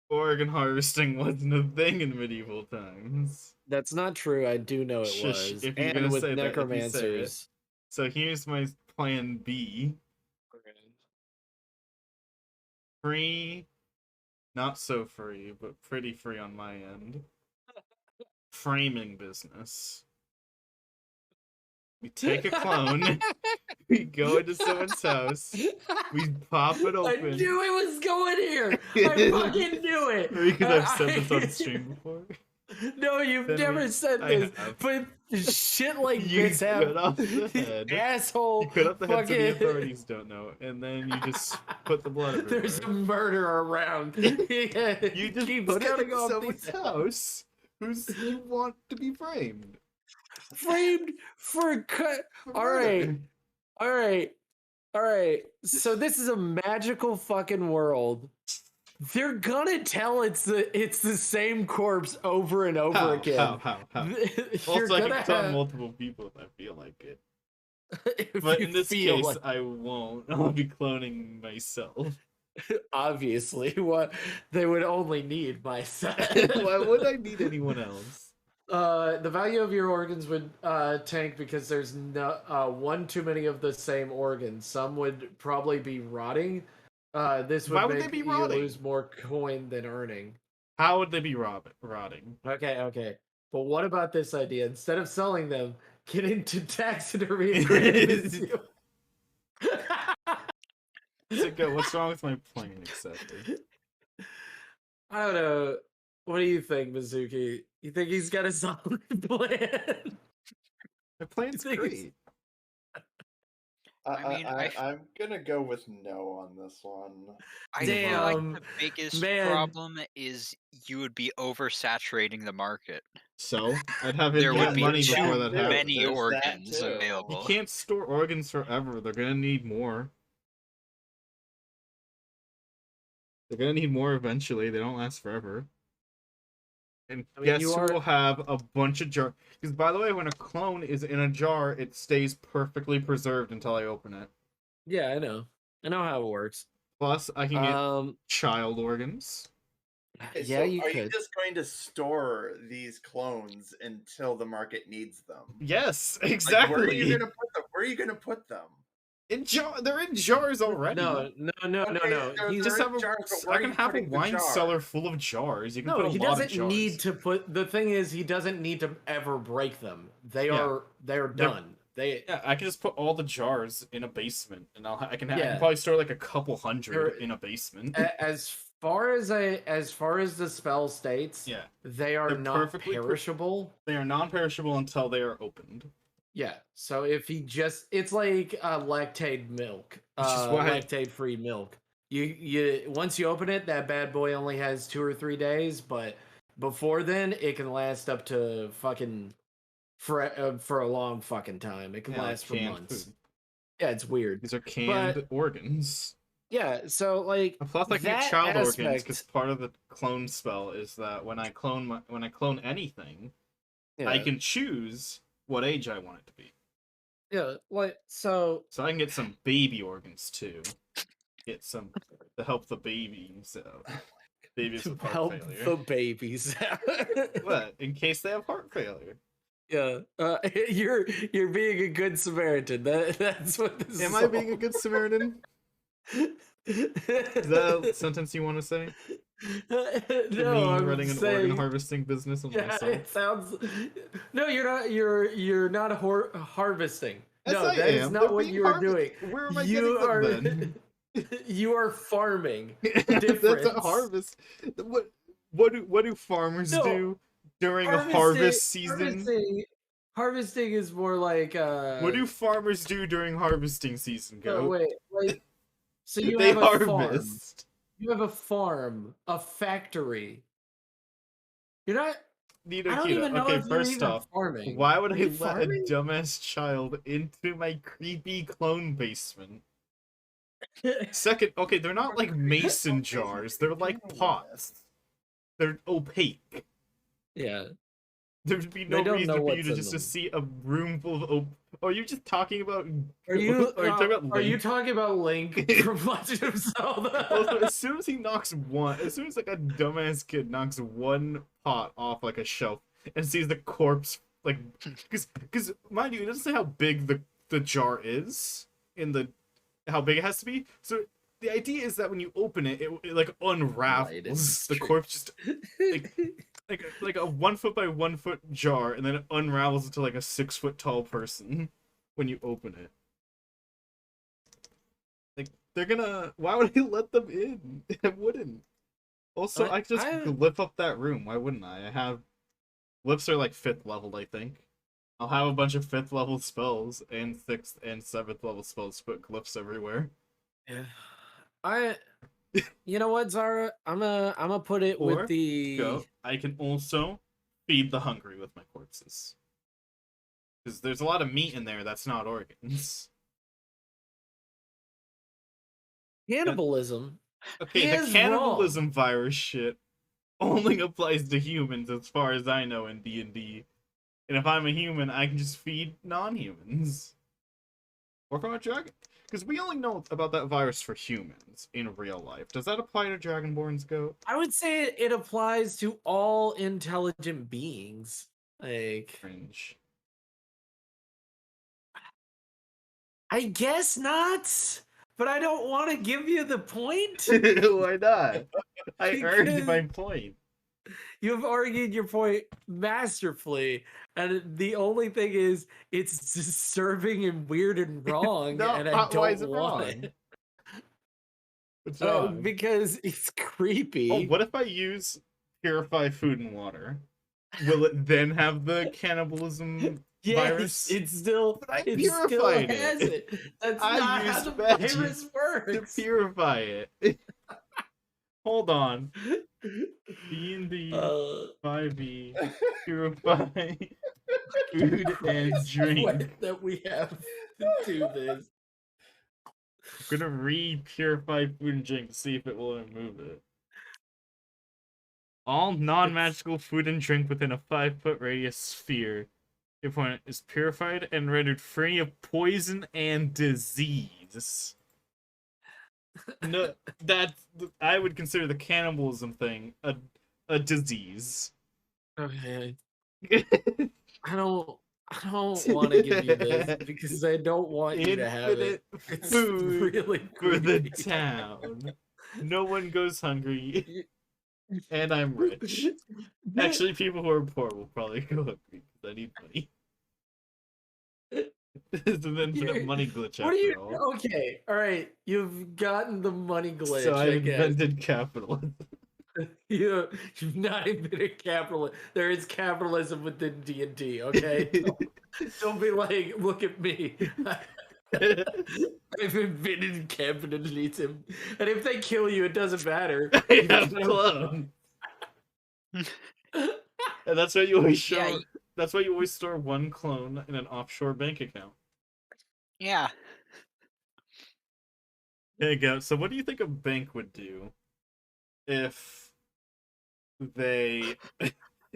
organ harvesting wasn't a thing in medieval times. that's not true. I do know it Shush, was. if you're And gonna with say that, if you say it. necromancers. So here's my plan B. Free, not so free, but pretty free on my end. Framing business. We take a clone, we go into someone's house, we pop it I open. knew it was going here. I fucking knew it. Because I've said this on I- stream before. No, you've Then never we- said I this, have. but shit like You this cut off happens. the head. Asshole. You cut off the head so the fucking- authorities don't know, and then you just put the blood everywhere. There's a murder around. Yeah, You just keeps put it cutting in off someone's these- house who's you want to be framed. framed for cut. for All right. murder. All right. All right. So this is a magical fucking world. They're gonna tell it's the same corpse over and over again. How? You're Also, I gonna can clone have, multiple people if I feel like it. if But you in this feel case, like- I won't. I'll be cloning myself. obviously, what they would only need my set. Why would I need anyone else? The value of your organs would tank because there's no one too many of the same organs. Some would probably be rotting. This would Why would they make be you rotting? lose more coin than earning. How would they be rotting? Okay. But what about this idea? Instead of selling them, get into taxidermy and create a museum. So go. What's wrong with my plan exactly? I don't know. What do you think, Mizuki? You think he's got a solid plan? My plan's think it's- great. I mean, I'm gonna go with no on this one. I feel like Damn, the biggest man. problem is you would be oversaturating the market. So I'd have There infinite would be money too before that happens. many There's that organs too. You available. can't store organs forever. They're gonna need more. They're gonna need more eventually. They don't last forever. And I mean, guess you who are- will have a bunch of jars? Because by the way, when a clone is in a jar, it stays perfectly preserved until I open it. Yeah, I know. I know how it works. Plus, I can get Yeah, child organs. you Are you could. just going to store these clones until the market needs them? Yes, Like, exactly. where are you gonna put them? Where are you gonna put them? In jar, they're in jars already. No. Okay, they're- He's Just they're have in jars, but a. where I are can you have a putting the wine jar? cellar full of jars. You can No, put a he lot of doesn't jars. need to put. The thing is, he doesn't need to ever break them. They're They're- done. They Yeah, I can just put all the jars in a basement, and I can Yeah. probably store like a couple hundred They're- in a basement. as far as the spell states, Yeah, they are They're not perfectly perishable. they are non-perishable until they are opened. Yeah. So if he just, it's like lactate milk, Which is why- lactate-free milk. You once you open it, that bad boy only has 2 or 3 days, but before then, it can last up to fucking for a long fucking time. It can Yeah, like last for canned months. food. Yeah, it's weird. These are canned organs. Yeah. So like And plus, I can that get child organs aspect- because part of the clone spell is that when I clone anything, I yeah, can choose what age I want it to be. yeah. Like so. So I can get some baby organs too. Get some to help the babies out. Babies To with heart help failure. the babies. What? In case they have heart failure. Yeah, you're being a good Samaritan. That's what this Am is. I being a good Samaritan? Is that a sentence you want to say? To no, me I'm running an saying, organ harvesting business on yeah, myself? it sounds. No, you're not. You're not harvesting. Yes, no, I that is am. not They're what being you are harvested. doing. Where am I You getting are. them then? You are farming. That's a difference. harvest. What do farmers No, do during a Harvesting- harvest season? Harvesting is more like. What do farmers do during harvesting season? No, Go. wait, wait. So you They have a farm. harvest. You have a farm, a factory. You're not. Nito I don't Kita. even know Okay, if you're first even off, farming. why would Are I you let farming? a dumbass child into my creepy clone basement? Second, okay, they're not like mason jars. They're like pots. They're opaque. Yeah. There'd be They no don't reason know for you what's to in just to them. see a room full of. Are you just talking about? Are you? Are you talking about are you Link? talking about Link from Legend of Zelda? Also, as soon as he knocks one, as soon as like a dumbass kid knocks one pot off like a shelf and sees the corpse, like, because mind you, it doesn't say how big the jar is in the how big it has to be. So the idea is that when you open it, it like unravels. The corpse just like a 1 foot by 1 foot jar, and then it unravels into like a 6 foot tall person when you open it. Like they're gonna. Why would I let them in? I wouldn't. Also, I could just I- lift up that room. Why wouldn't I? I have Glyphs are like 5th leveled, I think. I'll have a bunch of 5th level spells and 6th and 7th level spells to put glyphs everywhere. Yeah. You know what, Zara? I'm gonna put it Or, with the go, I can also feed the hungry with my corpses. Because there's a lot of meat in there that's not organs. cannibalism. Okay, the Is cannibalism virus shit only applies to humans as far as I know in D&D. And if I'm a human, I can just feed non-humans. Or from a dragon. Because we only know about that virus for humans in real life. Does that apply to Dragonborn's goat? I would say it applies to all intelligent beings. Like, Cringe. I guess not, but I don't want to give you the point. Why not? I earned Because- my point. You've argued your point masterfully, and the only thing is, it's disturbing and weird and wrong, No, and I why is don't it want wrong? it. What's wrong? Because it's creepy. Oh, what if I use purify food and water? Will it then have the cannibalism Yes, virus? it still, But I it still purified it. has it. That's I not how used the magic virus to works. purify it. Hold on. D&D Uh, 5e purify food and drink. that we have to do this. I'm gonna re-purify food and drink to see if it will remove it. All non-magical food and drink within a 5-foot radius sphere. Your point is purified and rendered free of poison and disease. No, I would consider the cannibalism thing a disease. Okay. I don't want to give you this because I don't want you to have it. Infinite It's food really for the creepy. town. No one goes hungry, and I'm rich. Actually, people who are poor will probably go hungry because I need money. It's an infinite You're- money glitch What are you? after all. Okay, all right. You've gotten the money glitch. So I I guess. invented capitalism. You've not invented capitalism. There is capitalism within D&D. Okay, don't be like, look at me. I've invented capitalism, and if they kill you, it doesn't matter. I have clone. And that's why you always show. Yeah, That's why you always store one clone in an offshore bank account. yeah. There you go. So what do you think a bank would do if they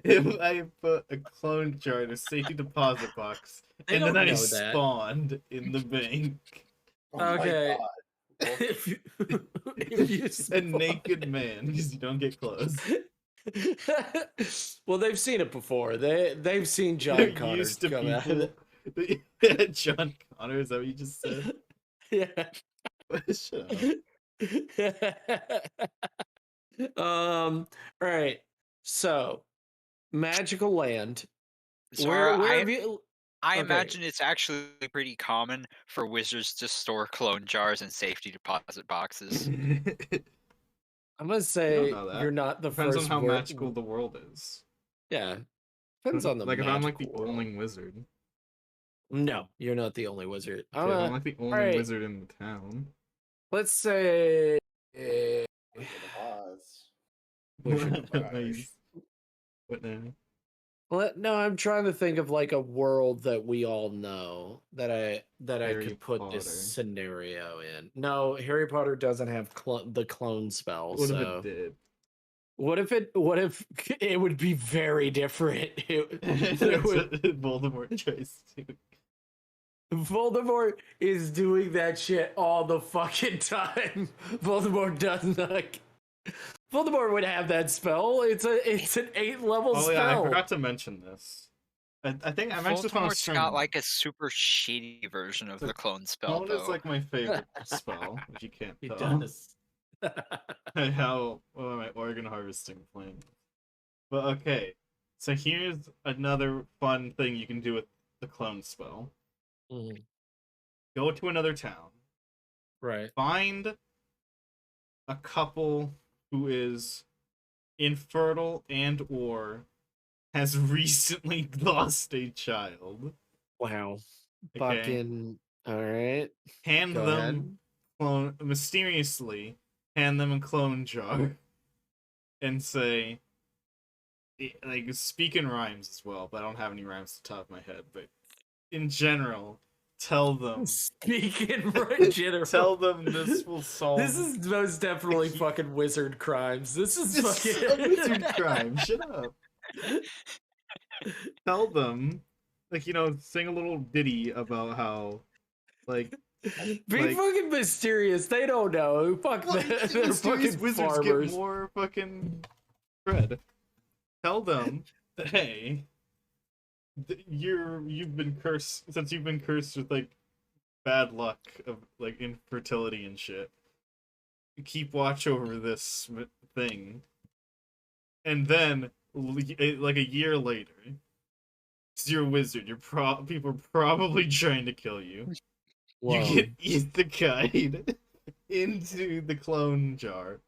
if I put a clone jar in a safety deposit box They and then don't I know that. spawned in the bank? Oh my Okay. God. if you A spawn- naked man, because you don't get close. Well, they've seen it before. They've seen John They're Connor used to come out. Of people. John Connor, is that what you just said? it. Shut up. All right. So, magical land. Zara, Where have you? I okay. imagine it's actually pretty common for wizards to store clone jars in safety deposit boxes. I'm gonna say know that. you're not the Depends first. on how wor- magical the world is. Yeah, depends on the like if I'm like the magical world. only wizard. No, you're not the only wizard. Okay, if I'm like the only alright. wizard in the town. Let's say. Wizard of Oz. Wizard of Oz. Nice. What now? No, I'm trying to think of like a world that we all know that I Harry could put Potter. this scenario in. No, Harry Potter doesn't have the clone spell. What so if it did? what if it would be very different? It That's would- what Voldemort tries to. Voldemort is doing that shit all the fucking time. Voldemort does not. Voldemort would have that spell. It's an 8-level Oh spell. yeah, I forgot to mention this. I think I mentioned this on a Voldemort's stream. got like a super shitty version of the clone spell, Clone is though. like my favorite spell, if you can't He tell. does. How my organ harvesting plan. But okay, so here's another fun thing you can do with the clone spell. Mhm. Go to another town, Right. find a couple who is infertile and or has recently lost a child. Wow. Okay. Fucking. All right. Hand Go them mysteriously hand them a clone jar and say, like, speak in rhymes as well, but I don't have any rhymes to the top of my head. But in general, tell them, Speaking right general. tell them this will solve. This is most definitely He- fucking wizard crimes. This is This is fucking a wizard crime. Shut up. Tell them, like, sing a little ditty about how, like, Be like- fucking mysterious. They don't know. Fuck well, that. They're mysterious fucking wizards farmers. get more fucking bread. Tell them that, hey, you've been cursed with like bad luck of like infertility and shit. Keep watch over this thing, and then like a year later, 'cause you're a wizard, people are probably trying to kill you. Whoa. You get isekai'd into the clone jar.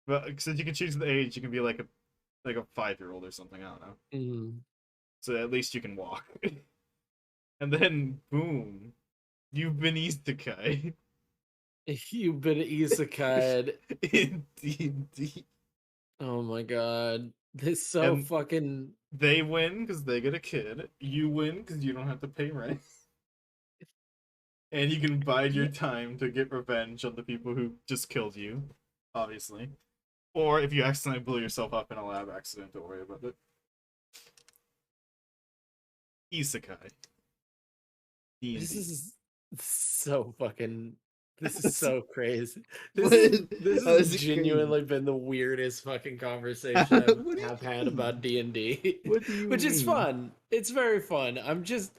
But since you can choose the age, you can be like a 5-year-old or something. I don't know. Mm. So at least you can walk. And then boom, you've been isekai You've been isekai'd. in D&D. Oh my god. This is so And- fucking. They win because they get a kid. You win because you don't have to pay rent. And you can bide your time to get revenge on the people who just killed you, obviously. Or if you accidentally blew yourself up in a lab accident, don't worry about it. Isekai. D&D. This is so fucking. This is so crazy. What? This How has is it genuinely been the weirdest fucking conversation What do you I've had mean? about D&D. What do you Which is mean? fun. It's very fun. I'm just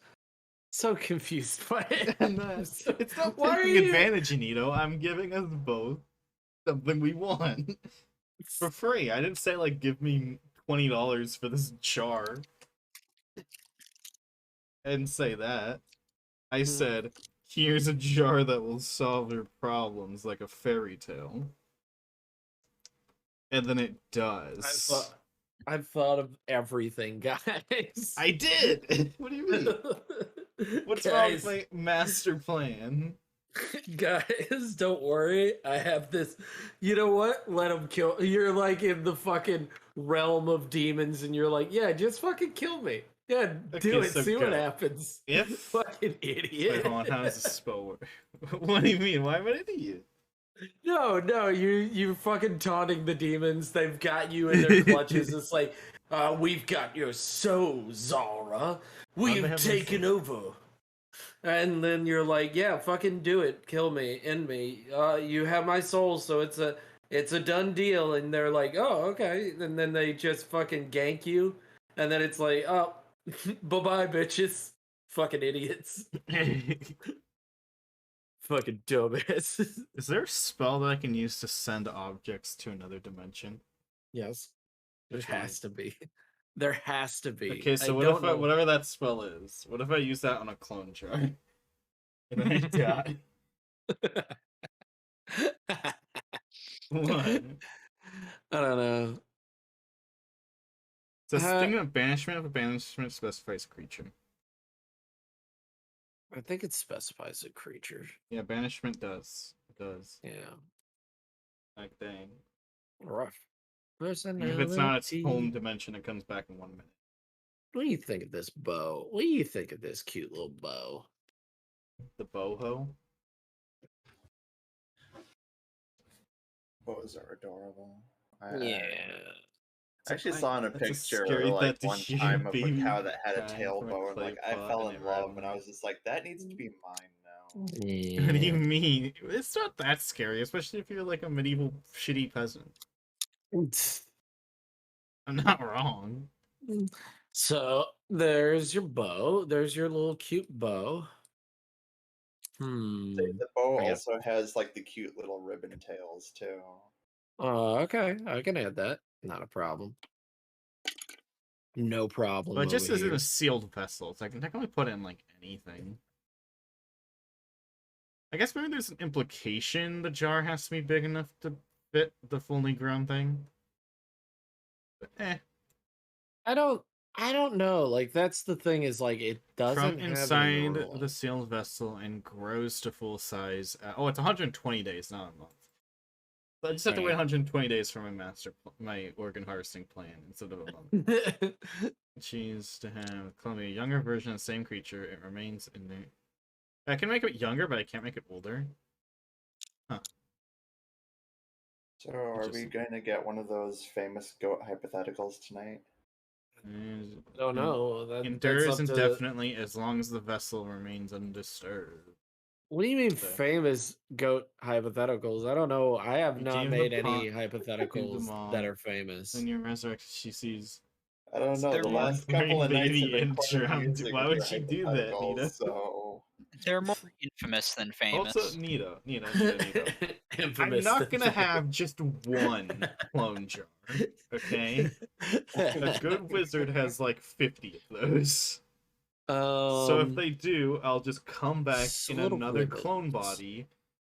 so confused by it. I'm not- it's not Why are taking you- advantage, Anito. I'm giving us both something we want for free. I didn't say like give me $20 for this jar. I didn't say that. I said here's a jar that will solve your problems like a fairy tale. And then it does. I've thought of everything, guys. I did. What do you mean? What's wrong with my master plan? Guys, don't worry. I have this. You know what? Let them kill. You're like in the fucking realm of demons, and you're like, yeah, just fucking kill me. Yeah, do Okay, it. so See what go. happens. If- You fucking idiot. Wait, hold on, how does this spell work? What do you mean? Why am I an idiot? No, you fucking taunting the demons. They've got you in their clutches. It's like, we've got your soul, Zara. Why'd they We've have my taken over. And then you're like, yeah, fucking do it. Kill me, end me. You have my soul, so it's a done deal. And they're like, oh, okay. And then they just fucking gank you. And then it's like, oh, bye-bye, bitches. Fucking idiots. Fucking dumbasses. Is there a spell that I can use to send objects to another dimension? Yes. There Which one? has to be. There has to be. Okay, so I what don't if know. whatever that spell is, what if I use that on a clone jar? And then I die. What? I don't know. So Uh, thinking of banishment, if banishment specifies creature. I think it specifies a creature. Yeah, banishment does. It does. Yeah. Like dang. Rough. If it's not its home Personality. dimension, it comes back in 1 minute. What do you think of this bow? What do you think of this cute little bow? The boho. Those are adorable. Yeah. I actually saw in a That's a picture scary like thought to one hear time of a baby cow that had a crying tail from a bow, and like clay I pot fell and in it love, ran and I away. was just like, that needs to be mine now. What do you mean? It's not that scary, especially if you're like a medieval shitty peasant. I'm not wrong. So there's your bow. There's your little cute bow. The bow Yeah. also has like the cute little ribbon tails too. Oh, okay. I can add that. Not a problem. No problem. But it just over isn't here. a sealed vessel, so I can technically put in like anything. I guess maybe there's an implication the jar has to be big enough to fit the fully grown thing. But I don't know. Like that's the thing is like it doesn't From have inside an the sealed vessel and grows to full size. It's 120 days, not a month. So I just have to wait Alright. 120 days for my organ harvesting plan instead of a month. Choose to have clone a younger version of the same creature. It remains in there. I can make it younger, but I can't make it older. So, are we going to get one of those famous goat hypotheticals tonight? Don't know. That's Endures up to... indefinitely as long as the vessel remains undisturbed. What do you mean Okay. famous goat hypotheticals? I don't know. I have You not gave made the any them hypotheticals all. that are famous. Then you're resurrected. She sees. I don't know. They're The more last couple of nights baby have been quite drowned. amusing Why with would your she do that, hypotheticals, Nita? So They're more infamous than famous. Also, Nita. I'm Infamous not than gonna famous. have just one clone jar, okay? A good wizard has like 50 of those. So if they do, I'll just come back it's in little another clone ribbons. body,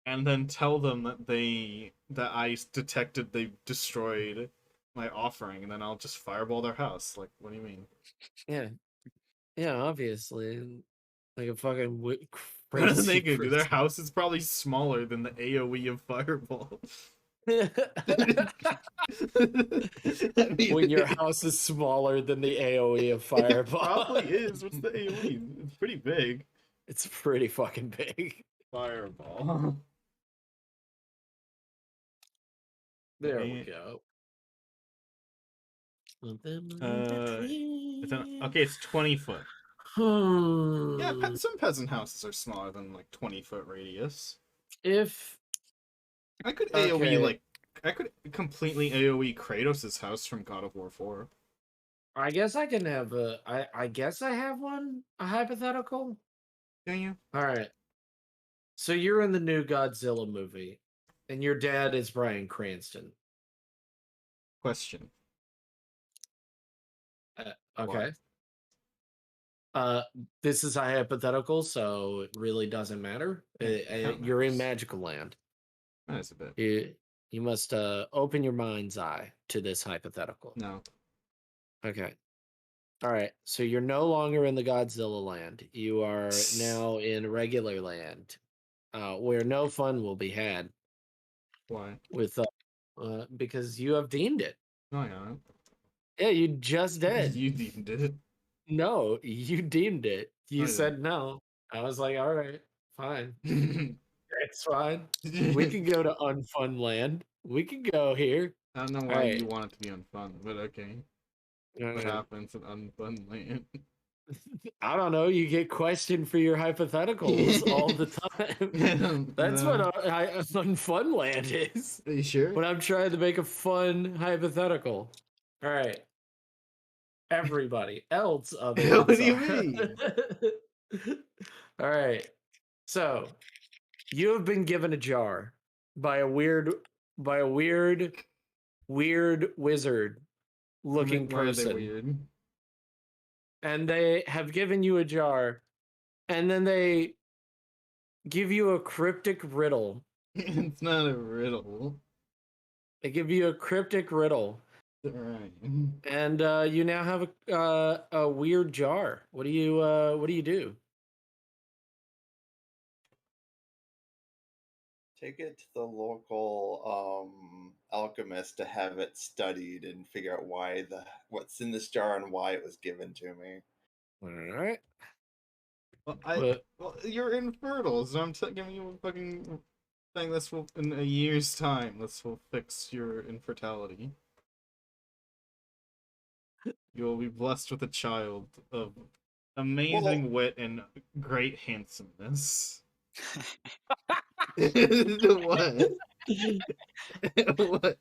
and then tell them that I detected they destroyed my offering, and then I'll just fireball their house. Like, what do you mean? Yeah, obviously. Like a fucking What are crazy they gonna do? Their person. house is probably smaller than the AoE of fireball. I mean, When your house is smaller than the AoE of fireball. It probably is. What's the AoE? It's pretty big. It's pretty fucking big. Fireball. There we go. It's 20 foot. Yeah, some peasant houses are smaller than like 20-foot radius. If I could AoE I could completely AoE Kratos' house from God of War 4. I guess I can have I guess I have one, a hypothetical. Do you? All right. So you're in the new Godzilla movie, and your dad is Bryan Cranston. Question. Okay. This is a hypothetical, so it really doesn't matter. You're in magical land. That's a bit. You must open your mind's eye to this hypothetical. No. Okay. All right. So you're no longer in the Godzilla land. You are now in regular land, where no fun will be had. Why? With because you have deemed it. No, I haven't. Yeah, you just did. You deemed it. No, you deemed it. You I said no. I was like, all right, fine. didn't. It's fine. We can go to unfun land. We can go here. I don't know why you want it to be unfun, but okay. What happens in unfun land? I don't know. You get questioned for your hypotheticals all the time. That's what unfun land is. Are you sure? When I'm trying to make a fun hypothetical. All right. Everybody else other What do you mean? All right. So you have been given a jar by a weird wizard looking person. Weird? And they have given you a jar, and then they give you a cryptic riddle. It's not a riddle. They give you a cryptic riddle. Right. And you now have a weird jar. What do you do? take it to the local alchemist to have it studied and figure out what's in this jar and why it was given to me. All right. Well, you're infertile, so I'm giving you a fucking thing. This will, in a year's time, this will fix your infertility. You will be blessed with a child of amazing wit and great handsomeness. What? What?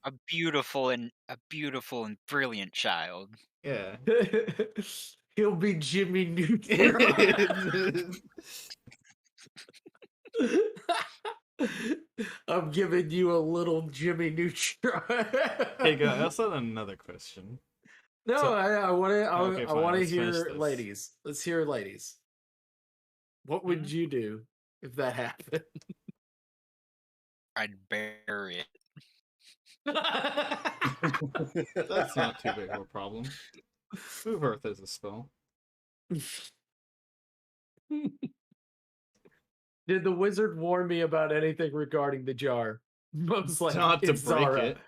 A beautiful and brilliant child. Yeah. He'll be Jimmy Neutron. I'm giving you a little Jimmy Neutron. Hey, guys, I also have another question. No, So- I want to. Okay, I fine, want to let's finish hear this. ladies. Let's hear ladies. What would you do if that happened? I'd bury it. That's not too big of a problem. Move Earth is a spell. Did the wizard warn me about anything regarding the jar? Most likely, Not to it's break Zara. it.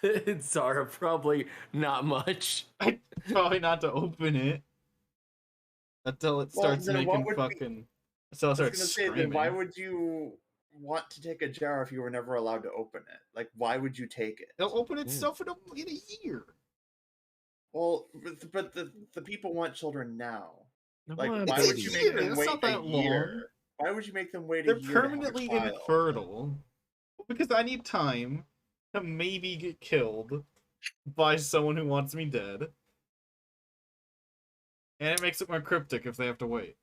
It's Zara, probably not much. Probably not to open it until it Well, starts then what making would be- fucking. So it I was starts gonna say, screaming. then why would you want to take a jar if you were never allowed to open it? Like, why would you take it? They'll open itself in a year. Well, but the people want children now. Like, Well, why It's would a you year, make them that's wait not a that year? long. Why would you make them wait They're a year? to have a permanently child? infertile. Because I need time to maybe get killed by someone who wants me dead. And it makes it more cryptic if they have to wait.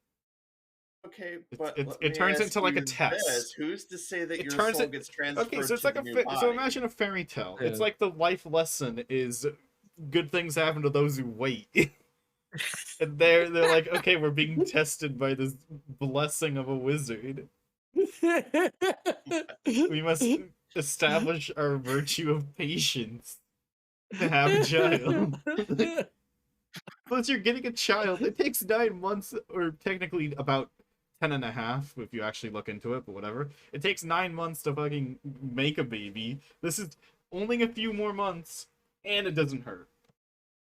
Okay, It's- but it's- let it me turns ask into, like, a you test. this. Who's to say that It your turns soul it- gets transferred Okay, so it's to like the a new body? so imagine a fairy tale. It's Yeah. like the life lesson is good things happen to those who wait. And they're like, okay, we're being tested by this blessing of a wizard. We must establish our virtue of patience to have a child. Plus, you're getting a child. It takes 9 months, or technically about 10 and a half, if you actually look into it, but whatever. It takes 9 months to fucking make a baby. This is only a few more months, and it doesn't hurt.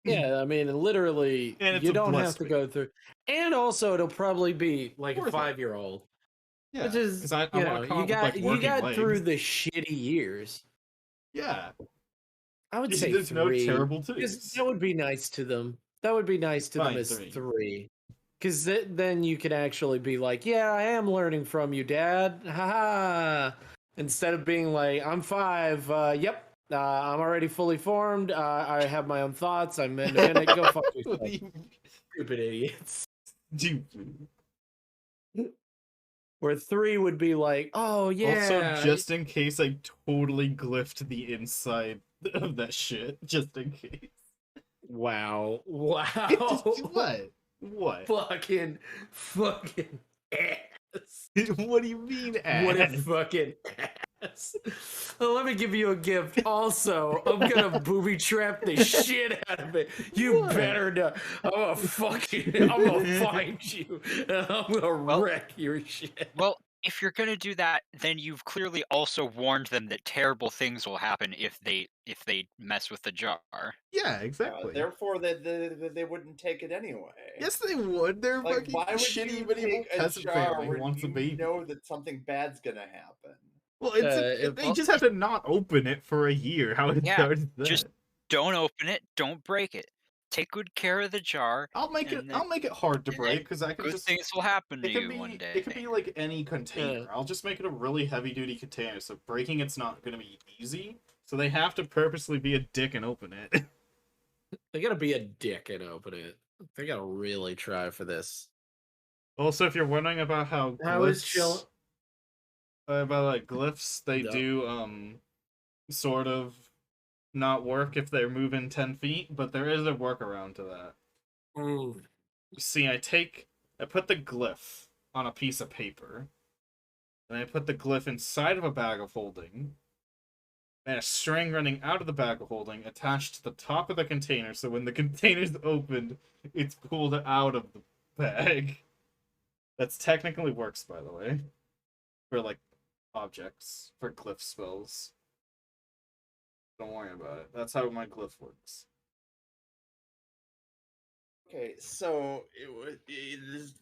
Yeah, I mean, literally, And it's you a don't have blessed to baby. go through. And also, it'll probably be like Worth a it. 5-year-old, Yeah, which is, because I you want know, to come you up with, like, got working through legs. the shitty years. Yeah. I would say There's no 3. terrible Because twos. that would be nice to them. That would be nice to them Fine, as 3. 3. Because then you could actually be like, yeah, I am learning from you, Dad. Haha. Instead of being like, I'm 5. Yep. I'm already fully formed. I have my own thoughts. I'm independent. Go fuck yourself, stupid idiots. Dude. Where 3 would be like, oh yeah. Also, just in case I totally glyphed the inside of that shit, just in case. Wow. What? What? fucking ass. What do you mean, ass? What a fucking ass. Well, let me give you a gift. Also, I'm gonna booby trap the shit out of it. You What? better not. I'm gonna find you and I'm gonna Well- wreck your shit. Well, if you're gonna do that, then you've clearly also warned them that terrible things will happen if they mess with the jar. Yeah, exactly. Therefore, they wouldn't take it anyway. Yes, they would. They're Like, fucking why would shitty you medieval take a peasant jar family who when wants a you baby. know that something bad's gonna happen? Well, it's if- they just have to not open it for a year. How Yeah, hard is that? just- Don't open it. Don't break it. Take good care of the jar. I'll make it. and then- I'll make it hard to and break then because I can Good just. things will happen to It could you be. one day. It could be like any container. Yeah. I'll just make it a really heavy duty container, so breaking it's not going to be easy. So they have to purposely be a dick and open it. They gotta be a dick and open it. They gotta really try for this. Also, if you're wondering about how How is glyphs, chill? about like glyphs, they No. do sort of not work if they're moving 10 feet, but there is a workaround to that. Mm. See, I put the glyph on a piece of paper, and I put the glyph inside of a bag of holding, and a string running out of the bag of holding attached to the top of the container, so when the container's opened, it's pulled out of the bag. That's technically works, by the way, for like objects, for glyph spells. Don't worry about it. That's how my glyph works. Okay, so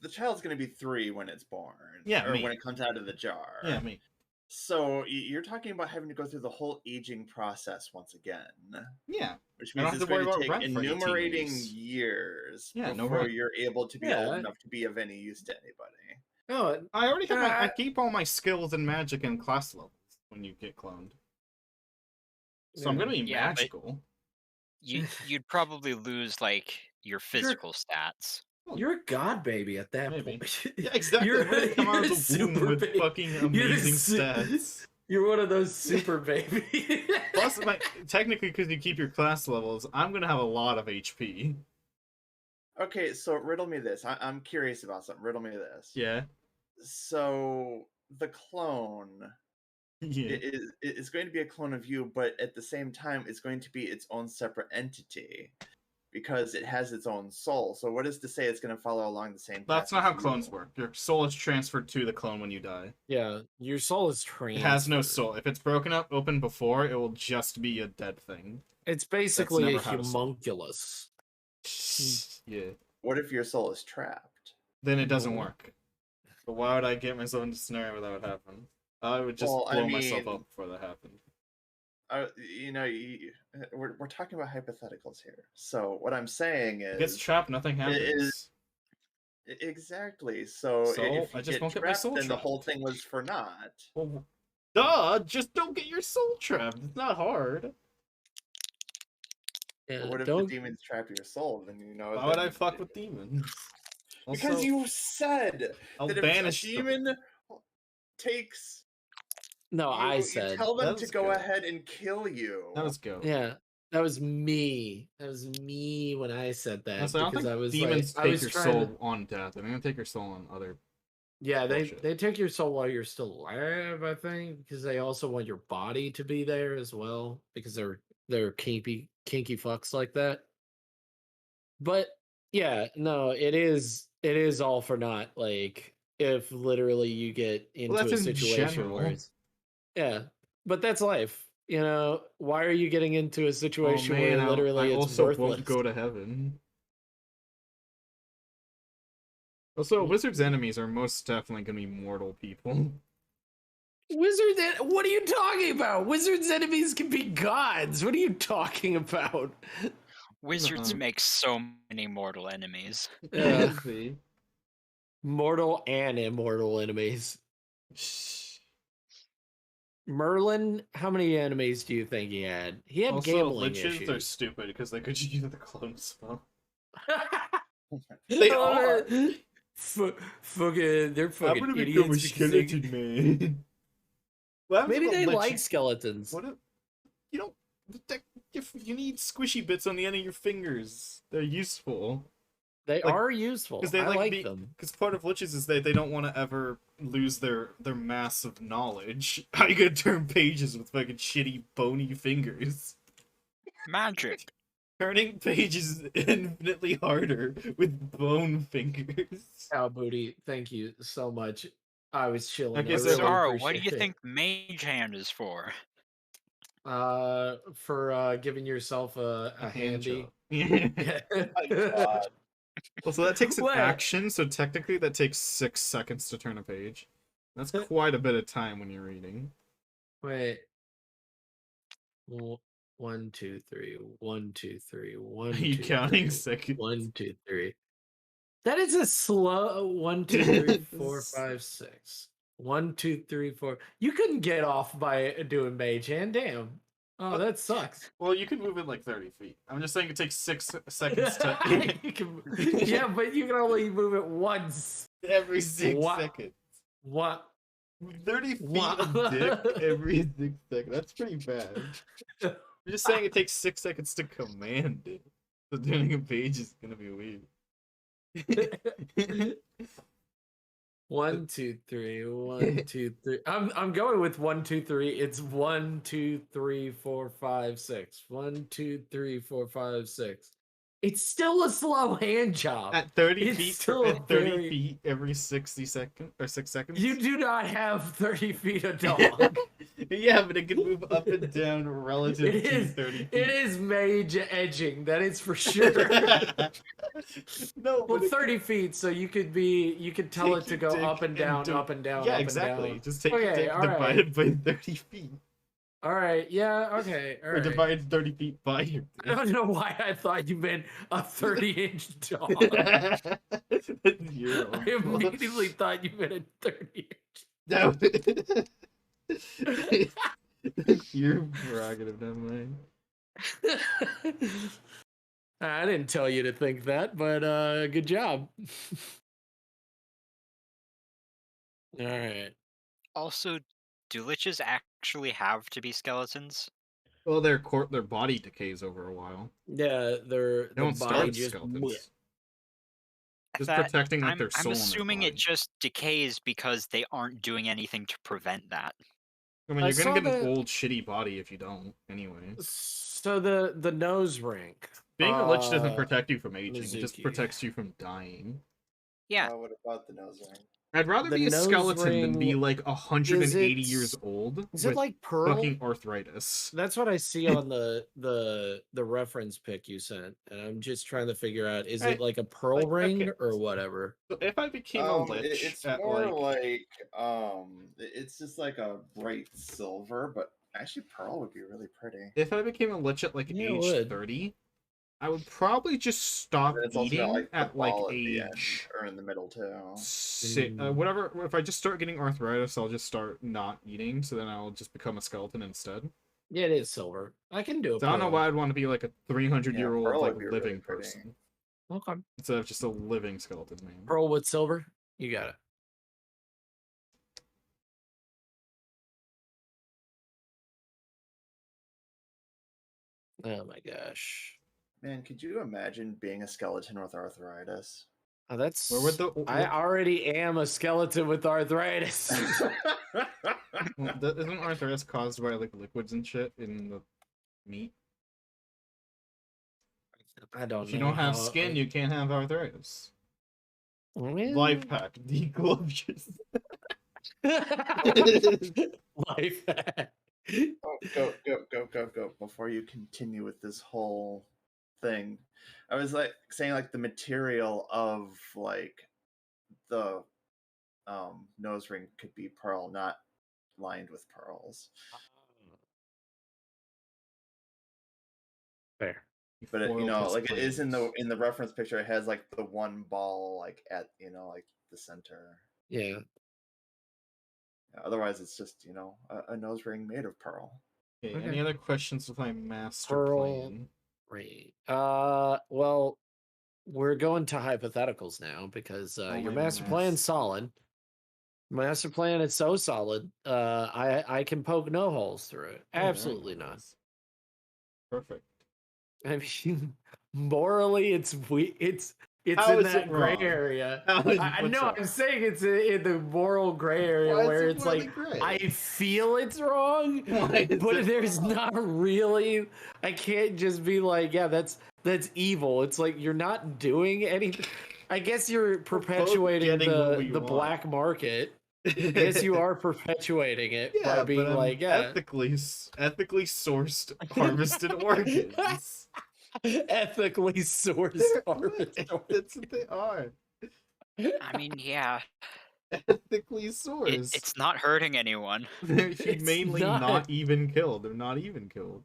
the child's gonna be 3 when it's born. Yeah, or me. when it comes out of the jar. Yeah, me. So you're talking about having to go through the whole aging process once again, Yeah. which I don't means have it's to worry going to about take rent for 18 enumerating years. years Yeah, no before rent. you're able to be Yeah. old enough to be of any use to anybody. No, I already have I Uh, keep all my skills and magic and class levels when you get cloned. So I'm gonna be Yeah, but- magical. You'd probably lose like your physical stats. you're a god baby at that Maybe. point. Yeah, exactly. I'm gonna come out you're of the womb super with baby. fucking You're amazing su- stats. You're one of those super babies. Plus, technically, because you keep your class levels, I'm gonna have a lot of HP. Okay, so riddle me this. I'm curious about something. Riddle me this. Yeah. So the clone, Yeah. It's going to be a clone of you, but at the same time, it's going to be its own separate entity because it has its own soul. So what is to say it's going to follow along the same path? That's not how as you? clones work. Your soul is transferred to the clone when you die. Yeah, your soul is It transferred. has no soul. If it's broken up open before, it will just be a dead thing. It's basically a never how to soul. homunculus. Yeah. What if your soul is trapped? Then it doesn't Well- work. But why would I get myself into a scenario where that would happen? I would just Well, I blow myself mean- up before that happened. We're talking about hypotheticals here. So what I'm saying It gets is trapped, nothing happens. exactly. So So, if you I just get won't get my trapped, soul then the trapped. whole thing was for naught. Well, duh! Just don't get your soul trapped. It's not hard. Yeah, But what if don't. the demons trap your soul? Then Why would I fuck with demons? Because Also, you said I'll that if banish a them. demon takes No, I you said. tell them That to was go good. ahead and kill you. That was go. Yeah, that was me. That was me when I said that Also, I don't because think I was demons like, I take was your trying soul to. on death. They're gonna take your soul on other. Yeah, bullshit. they take your soul while you're still alive. I think because they also want your body to be there as well because they're kinky fucks like that. But yeah, no, it is all for naught. Like if literally you get into that's a in situation where general. it's yeah, but that's life. You know, why are you getting into a situation Oh man, where literally I it's also worthless? won't go to heaven. Also, wizards' enemies are most definitely gonna be mortal people. What are you talking about? Wizards' enemies can be gods. What are you talking about? Wizards Uh-uh. make so many mortal enemies. Yeah. See? Mortal and immortal enemies. Merlin, how many enemies do you think he had? He had Also, gambling liches are issues. stupid because they could use the clone spell. They are. Fucking, they're I'm fucking gonna idiots. become a because they- skeleton man. What happens Maybe if a they lich- like skeletons. What if you don't? You need squishy bits on the end of your fingers. They're useful. They like- are useful. Because they I like be, them. Because part of liches is they don't want to ever lose their mass of knowledge. How you gonna turn pages with fucking shitty bony fingers? Magic. Turning pages is infinitely harder with bone fingers. Cow Booty, thank you so much. I was chilling. Okay, I so- really Zara, what do appreciate you it. think Mage Hand is for? For giving yourself a handy. My God. Well, so that takes an What? action, so technically that takes 6 seconds to turn a page. That's quite a bit of time when you're reading. Wait. 1, 2, 3. 1, 2, 3. 1, Are you 2, counting 3. seconds? 1, 2, 3. That is a slow 1, 2, 3, 4, 5, 6. 1, 2, 3, 4. You couldn't get off by doing mage hand. Damn. Oh, that sucks. Well, you can move it like 30 feet. I'm just saying it takes 6 seconds to Yeah, but you can only move it once. every 6 What? seconds. What? 30 feet What? of dick every 6 seconds. That's pretty bad. I'm just saying it takes 6 seconds to command it. So turning a page is gonna be weird. 1, 2, 3. 1, 2, 3. I'm going with 1, 2, 3. It's 1, 2, 3, 4, 5, 6. 1, 2, 3, 4, 5, 6. It's still a slow hand job. At 30 It's feet, still at 30 very- feet every 60 seconds or 6 seconds. You do not have 30 feet of dog. Yeah, but it can move up and down relative It to is. 30 feet. It is mage edging. That is for sure. No, Well, but it 30 feet, so you could tell it Take to your go dick up and down, do- up and down, Yeah, up exactly. and down. Just take your Okay, dick all right. divided by 30 feet. All right, yeah, okay, all Or right. divide 30 feet by your I don't know why I thought you meant a 30-inch dog. You're I immediately thought you meant a 30-inch. No. Your prerogative, never mind. I didn't tell you to think that, but good job. All right. Also, do liches actually have to be skeletons? Well, their body decays over a while. Yeah, their They don't body start just skeletons. Just That- protecting like I'm, their soul. I'm in their assuming it body. just decays because they aren't doing anything to prevent that. I mean, I you're gonna saw get an the- old, shitty body if you don't, anyway. So the nose ring. Being a lich doesn't protect you from aging, it just Mizuki. protects you from dying. Yeah. What about the nose ring? I'd rather The be a nose skeleton than be ring, like 180 is years old Is with it like pearl? fucking arthritis. That's what I see on the reference pic you sent, and I'm just trying to figure out: is it like a pearl ring okay. or whatever? So if I became a lich It's at more like it's just like a bright silver, but actually pearl would be really pretty. if I became a lich at like Yeah, it age would. 30, I would probably just stop And it's also eating got, at the like ball at the end, age or in the middle too. whatever. If I just start getting arthritis, I'll just start not eating. So then I'll just become a skeleton instead. Yeah, it is silver. I can do it. So I don't know why I'd want to be like a 300-year-old pearl like would be living really pretty. person Okay. instead of just a living skeleton man. Pearl with silver. You got it. Oh my gosh. Man, could you imagine being a skeleton with arthritis? Oh, that's. Where would the I already am a skeleton with arthritis. isn't arthritis caused by like liquids and shit in the meat? I don't know. If you don't have how- skin, you can't have arthritis. Well, Life hack: deglove Life hack. Oh, go before you continue with this whole thing. I was like saying like the material of like the nose ring could be pearl, not lined with pearls. Fair. But it, Foil like it is in planes. the reference picture, it has like the one ball like at like the center. Yeah. Otherwise it's just, a nose ring made of pearl. Okay, Okay. any other questions with my master Pearl. plan? Great. Well, we're going to hypotheticals now because your my master master- plan's solid. Master plan is so solid. I can poke no holes through it. Oh, very Absolutely not. nice. Perfect. I mean, morally, it's How in is that it gray wrong? area. How is- I what's know. wrong? I'm saying it's in the moral gray area Why is where it it's morally like gray? I feel it's wrong, Why is but it there's wrong? not really. I can't just be like, yeah, that's evil. It's like you're not doing anything. I guess you're perpetuating getting what we the want. black market. I guess you are perpetuating it by being but I'm like, yeah, ethically sourced harvested organs. ethically sourced harvest. That's what they are. I mean, yeah, Ethically sourced. it's not hurting anyone. They're humanely not. not even killed. They're not even killed.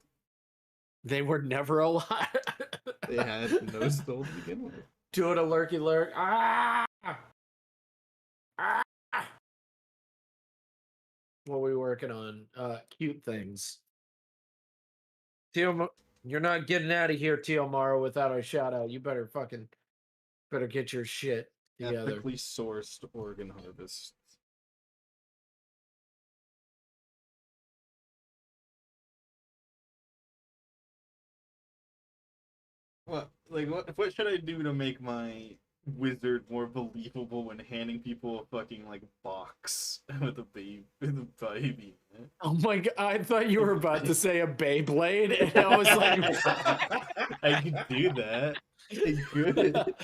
They were never alive. They had no soul to begin with. Doing a lurky lurk. Ah! Ah! What are we working on? Cute things. Tio, you're not getting out of here, Tio Maro, without a shout out. You better get your shit together. Ethically sourced organ harvest. What should I do to make my wizard more believable when handing people a fucking like box with a baby in it? Oh my god! I thought you were about to say a Beyblade, and I was like, I could do that. I could.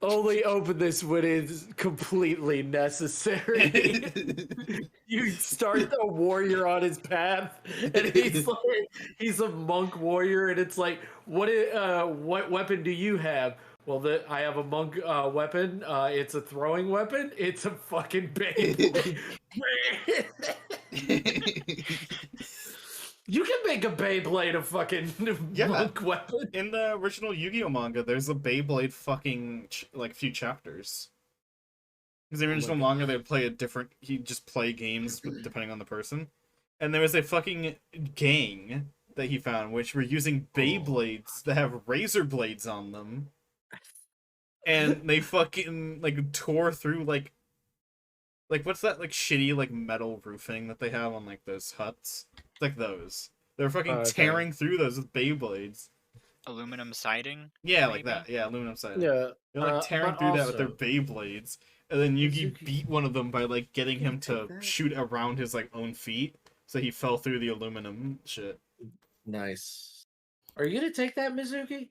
Only open this when it's completely necessary. You start the warrior on his path, and he's a monk warrior, and it's like, what weapon do you have? Well, I have a monk weapon. It's a throwing weapon. It's a fucking Beyblade. You can make a Beyblade a fucking monk weapon. In the original Yu-Gi-Oh manga, there's a Beyblade fucking few chapters. Because the original manga, they play he'd just play games depending on the person. And there was a fucking gang that he found, which were using Beyblades that have razor blades on them. And they fucking, tore through, what's that, shitty, metal roofing that they have on, those huts? It's like those. They're fucking tearing through those with Beyblades. Aluminum siding? Yeah, maybe? like that. Yeah, aluminum siding. Yeah, They're tearing but through that with their also- Beyblades, and then Yugi beat one of them by getting him to shoot around his own feet, so he fell through the aluminum shit. Nice. Are you gonna take that, Mizuki?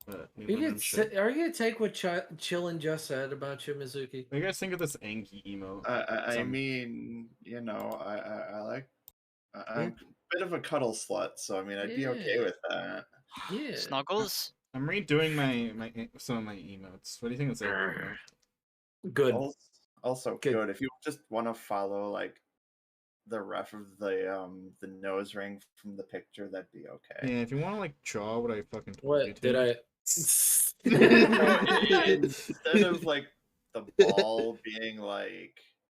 The Are you aluminum shit. are you gonna take what Chillin just said about you, Mizuki? What do you guys think of this Angie emote? I mean, you know, I like. I'm a bit of a cuddle slut, so I mean, I'd be okay Yeah. with that. Yeah. Snuggles. I'm redoing my some of my emotes. What do you think of the emote? Good. Also Good. good if you just want to follow like the ref of the nose ring from the picture, that'd be okay. Yeah, if you want to like draw what I fucking told you What to. did I? Instead of like the ball being like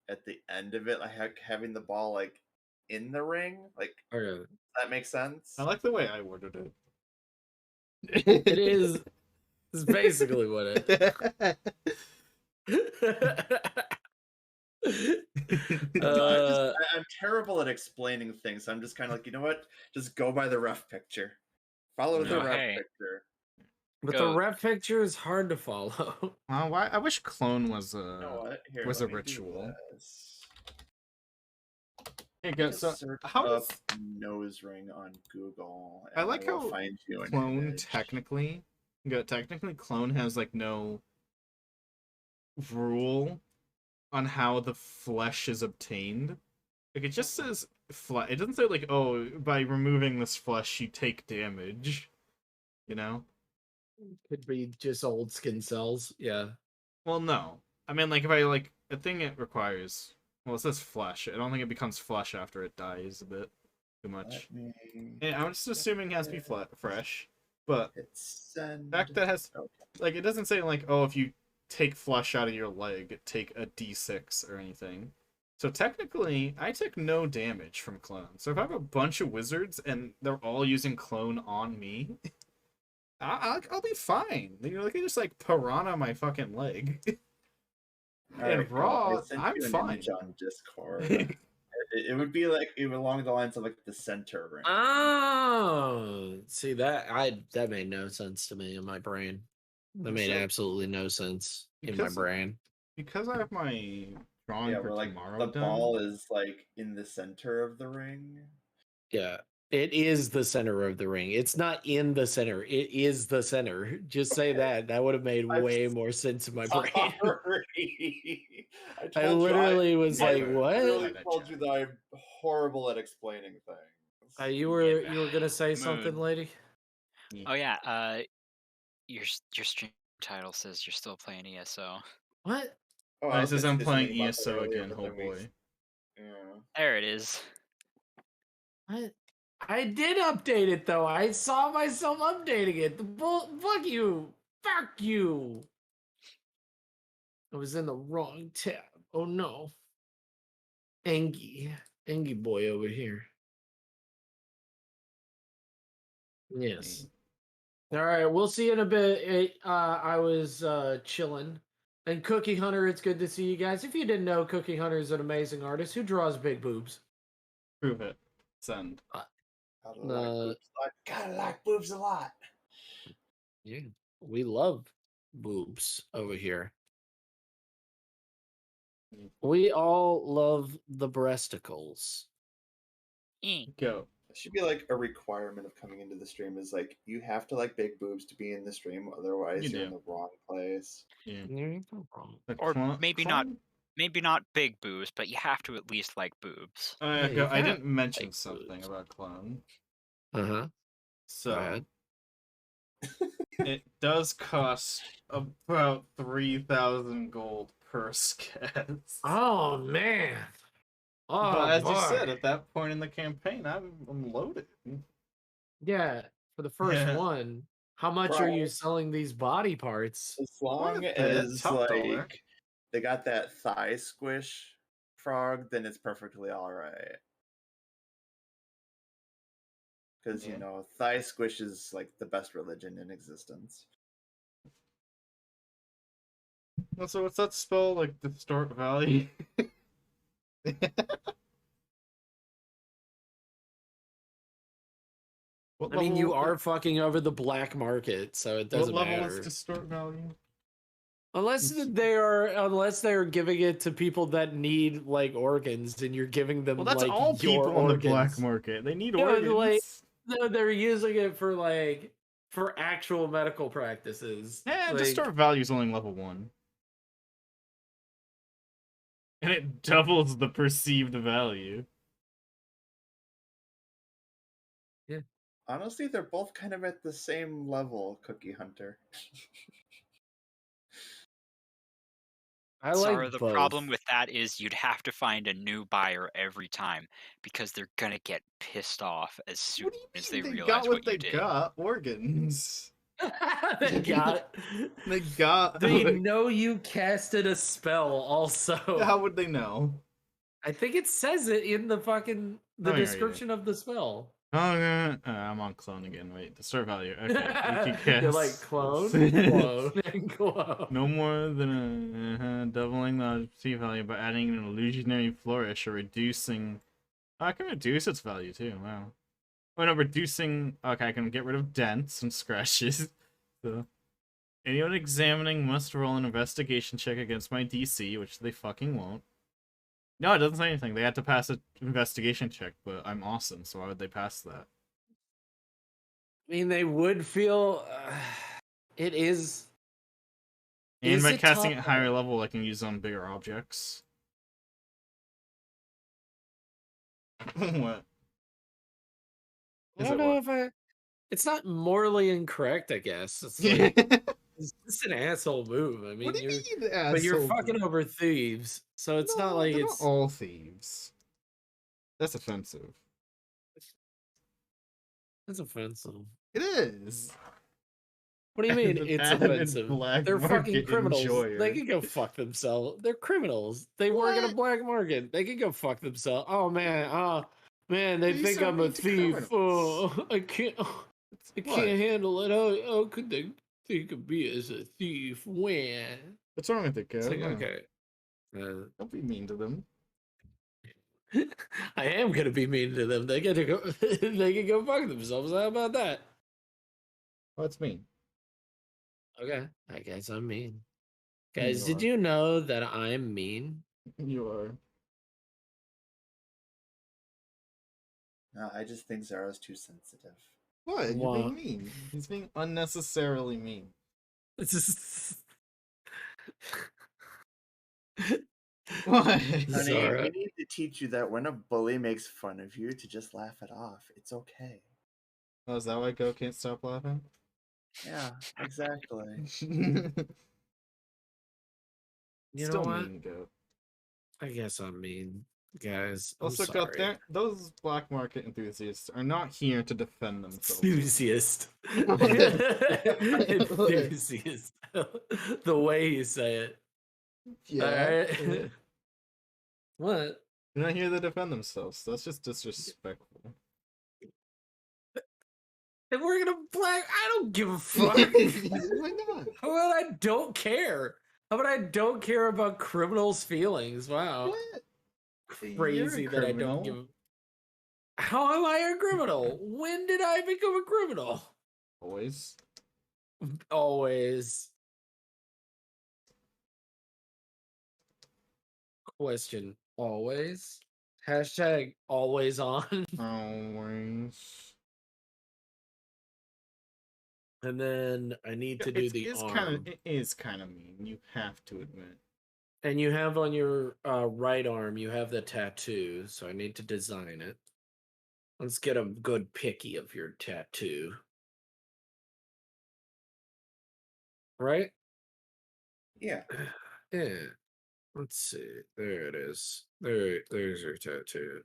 at the end of it, like having the ball like in the ring, like Okay. that makes sense. I like the way I ordered it. It is. It's basically what it. I'm terrible at explaining things. So I'm just kind of like, you know what? Just go by the ref picture. Follow the No, ref hey. picture. But the Go. rep picture is hard to follow. Why? I wish clone was You know what? Here, was let a me do ritual. this. Hey, go. Just So search how up does nose ring on Google. I And like will how find you an clone image. technically clone has like no rule on how the flesh is obtained. Like it just says flesh. It doesn't say like, oh, by removing this flesh you take damage. You know? Could be just old skin cells. Yeah. Well, no. I mean, like if I like a thing it requires. Well, it says flesh. I don't think it becomes flesh after it dies a bit too much. Let me Yeah, I'm just assuming it has to be fresh. But hit send. fact that has Okay. like it doesn't say like, oh, if you take flesh out of your leg, take a d6 or anything. So technically, I took no damage from clone. So if I have a bunch of wizards and they're all using clone on me, I'll be fine. You know, they can just like piranha my fucking leg. And cool. raw, I sent I'm you an fine. image on Discord. It would be like along the lines of like the center ring. Oh, see that that made no sense to me in my brain. That made So- absolutely no sense in my Because- brain. Because I have my drawing Yeah, for where like tomorrow the done. ball is like in the center of the ring. Yeah. It is the center of the ring. It's not in the center. It is the center. Just say Okay. that. That would have made I'm way more sense in my brain. Sorry. I told you literally was I like, "What?" literally told you that I'm horrible at explaining things. You were gonna say something, Moon. lady? Oh yeah. Your stream title says you're still playing ESO. What? Oh, It was says gonna I'm say playing something about that ESO earlier, again, but oh then we- boy. Yeah. There it is. What? I did update it though. I saw myself updating it. Fuck you. Fuck you. I was in the wrong tab. Oh no. Engie boy over here. Yes. All right, we'll see you in a bit. I was chilling. And Cookie Hunter, it's good to see you guys. If you didn't know, Cookie Hunter is an amazing artist who draws big boobs. Prove it. Send. Gotta like boobs a lot. Yeah, we love boobs over here. We all love the breasticles. Go. It should be like a requirement of coming into the stream is like you have to like big boobs to be in the stream, otherwise You you're in do. the wrong place. Yeah. There you go, bro. The Or clone- maybe not big boobs, but you have to at least like boobs. Yeah, you I have didn't mention like something boobs. about clone. Uh-huh. So ahead. it does cost about 3,000 gold per scat. Oh man. Oh, but as boy. you said, at that point in the campaign, I'm loaded. Yeah, for the first Yeah. one, how much are Bro. you selling these body parts? As long What? as Top like dollar. they got that thigh squish frog, then it's perfectly all right. Because Yeah. you know, thigh squish is like the best religion in existence. So what's that spell like? Distort Valley. What I mean, you level- are fucking over the black market, so it doesn't What level matter. is Distort Valley? Unless they are giving it to people that need like organs, and you're giving them Well, that's like all your people on the black organs. market. They need No, organs. like no, they're using it for like for actual medical practices. Eh, Like, distort value is only level 1. And it doubles the perceived value. Honestly, they're both kind of at the same level, Cookie Hunter. I Sorry, like the both. problem with that is you'd have to find a new buyer every time because they're gonna get pissed off as soon What do you as mean they they realize got what what you they did. got? Organs. They got. They got. They like, know you casted a spell. Also, how would they know? I think it says it in the fucking Oh, yeah, description of the spell. Oh, yeah. I'm on clone again. Wait, the store value. Okay, you can cast. You're like clone, clone, and clone. No more than doubling the C value by adding an illusionary flourish or reducing. Oh, I can reduce its value too. Wow. Oh no, reducing. Okay, I can get rid of dents and scratches. So, anyone examining must roll an investigation check against my DC, which they fucking won't. No, it doesn't say anything. They had to pass an investigation check, but I'm awesome, so why would they pass that? I mean, they would feel. It is. And Is by it casting top at higher level, I can use it on bigger objects. What? I Is don't it know what? if I. It's not morally incorrect, I guess. It's like it's just an asshole move. I mean, What do you you're mean, but you're asshole? fucking over thieves, so it's not No, like they're it's. not all thieves. That's offensive. It's offensive. It is. What do you mean As an it's avid offensive? black They're fucking market criminals. enjoyer. They can go fuck themselves. They're criminals. They work at a What? black market. They can go fuck themselves. Oh man, they Why are you think so I'm a mean to thief. criminals? Oh, I can't. I What? can't handle it. How could they think of me as a thief? When? What's wrong with it, It's Kev? like No. okay. Don't be mean to them. I am gonna be mean to them. They get to go. They can go fuck themselves. How about that? What's mean? Okay, I guess I'm mean. You Guys, did are. you know that I'm mean? You are. No, I just think Zara's too sensitive. What? You're What? being mean. He's being unnecessarily mean. It's just. What? Honey, Zara. we need to teach you that when a bully makes fun of you, to just laugh it off. It's okay. Oh, is that why Go can't stop laughing? Yeah, exactly. You Still know what? mean, Go. I guess I'm mean, guys. I'm Also, sorry. God, those black market enthusiasts are not here to defend themselves. Enthusiast. Enthusiast. The way you say it. Yeah. Alright. What? They're not here to defend themselves. That's just disrespectful. If we're gonna black, I don't give a fuck. Why not? How about I don't care? How about I don't care about criminals' feelings? Wow. What? Crazy You're a that I criminal. don't give a... How am I a criminal? When did I become a criminal? Always. Always. Question. Always? Hashtag always on. Always. And then I need to do the arm. It is kind of mean. You have to admit. And you have on your right arm, you have the tattoo. So I need to design it. Let's get a good picky of your tattoo. Right? Yeah. Yeah. Let's see. There it is. There's your tattoo.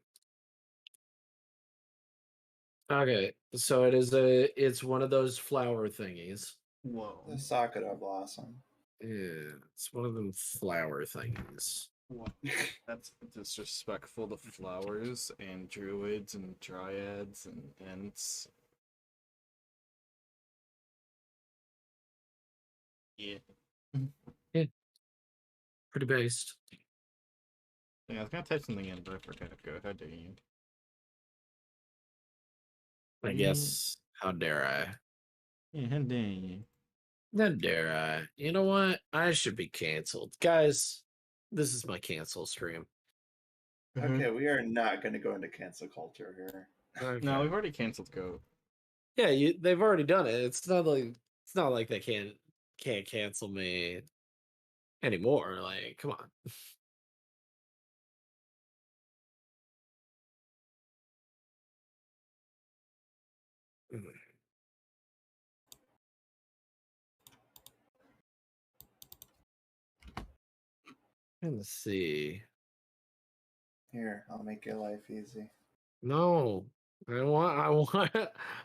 Okay, so it's one of those flower thingies. Whoa. The Sakura blossom. Yeah, it's one of them flower things. What? That's disrespectful to flowers and druids and dryads and ents. Yeah. Pretty based. Yeah, I was gonna type something in, but I forgot. Go. How dare you? I guess. How dare I? Yeah, how dare you? Then dare I? You know what? I should be canceled, guys. This is my cancel stream. Okay, we are not going to go into cancel culture here. Okay. No, we've already canceled Goat. Yeah, they've already done it. It's not like they can't cancel me anymore. Like, come on. Let's see. Here, I'll make your life easy. No, I want.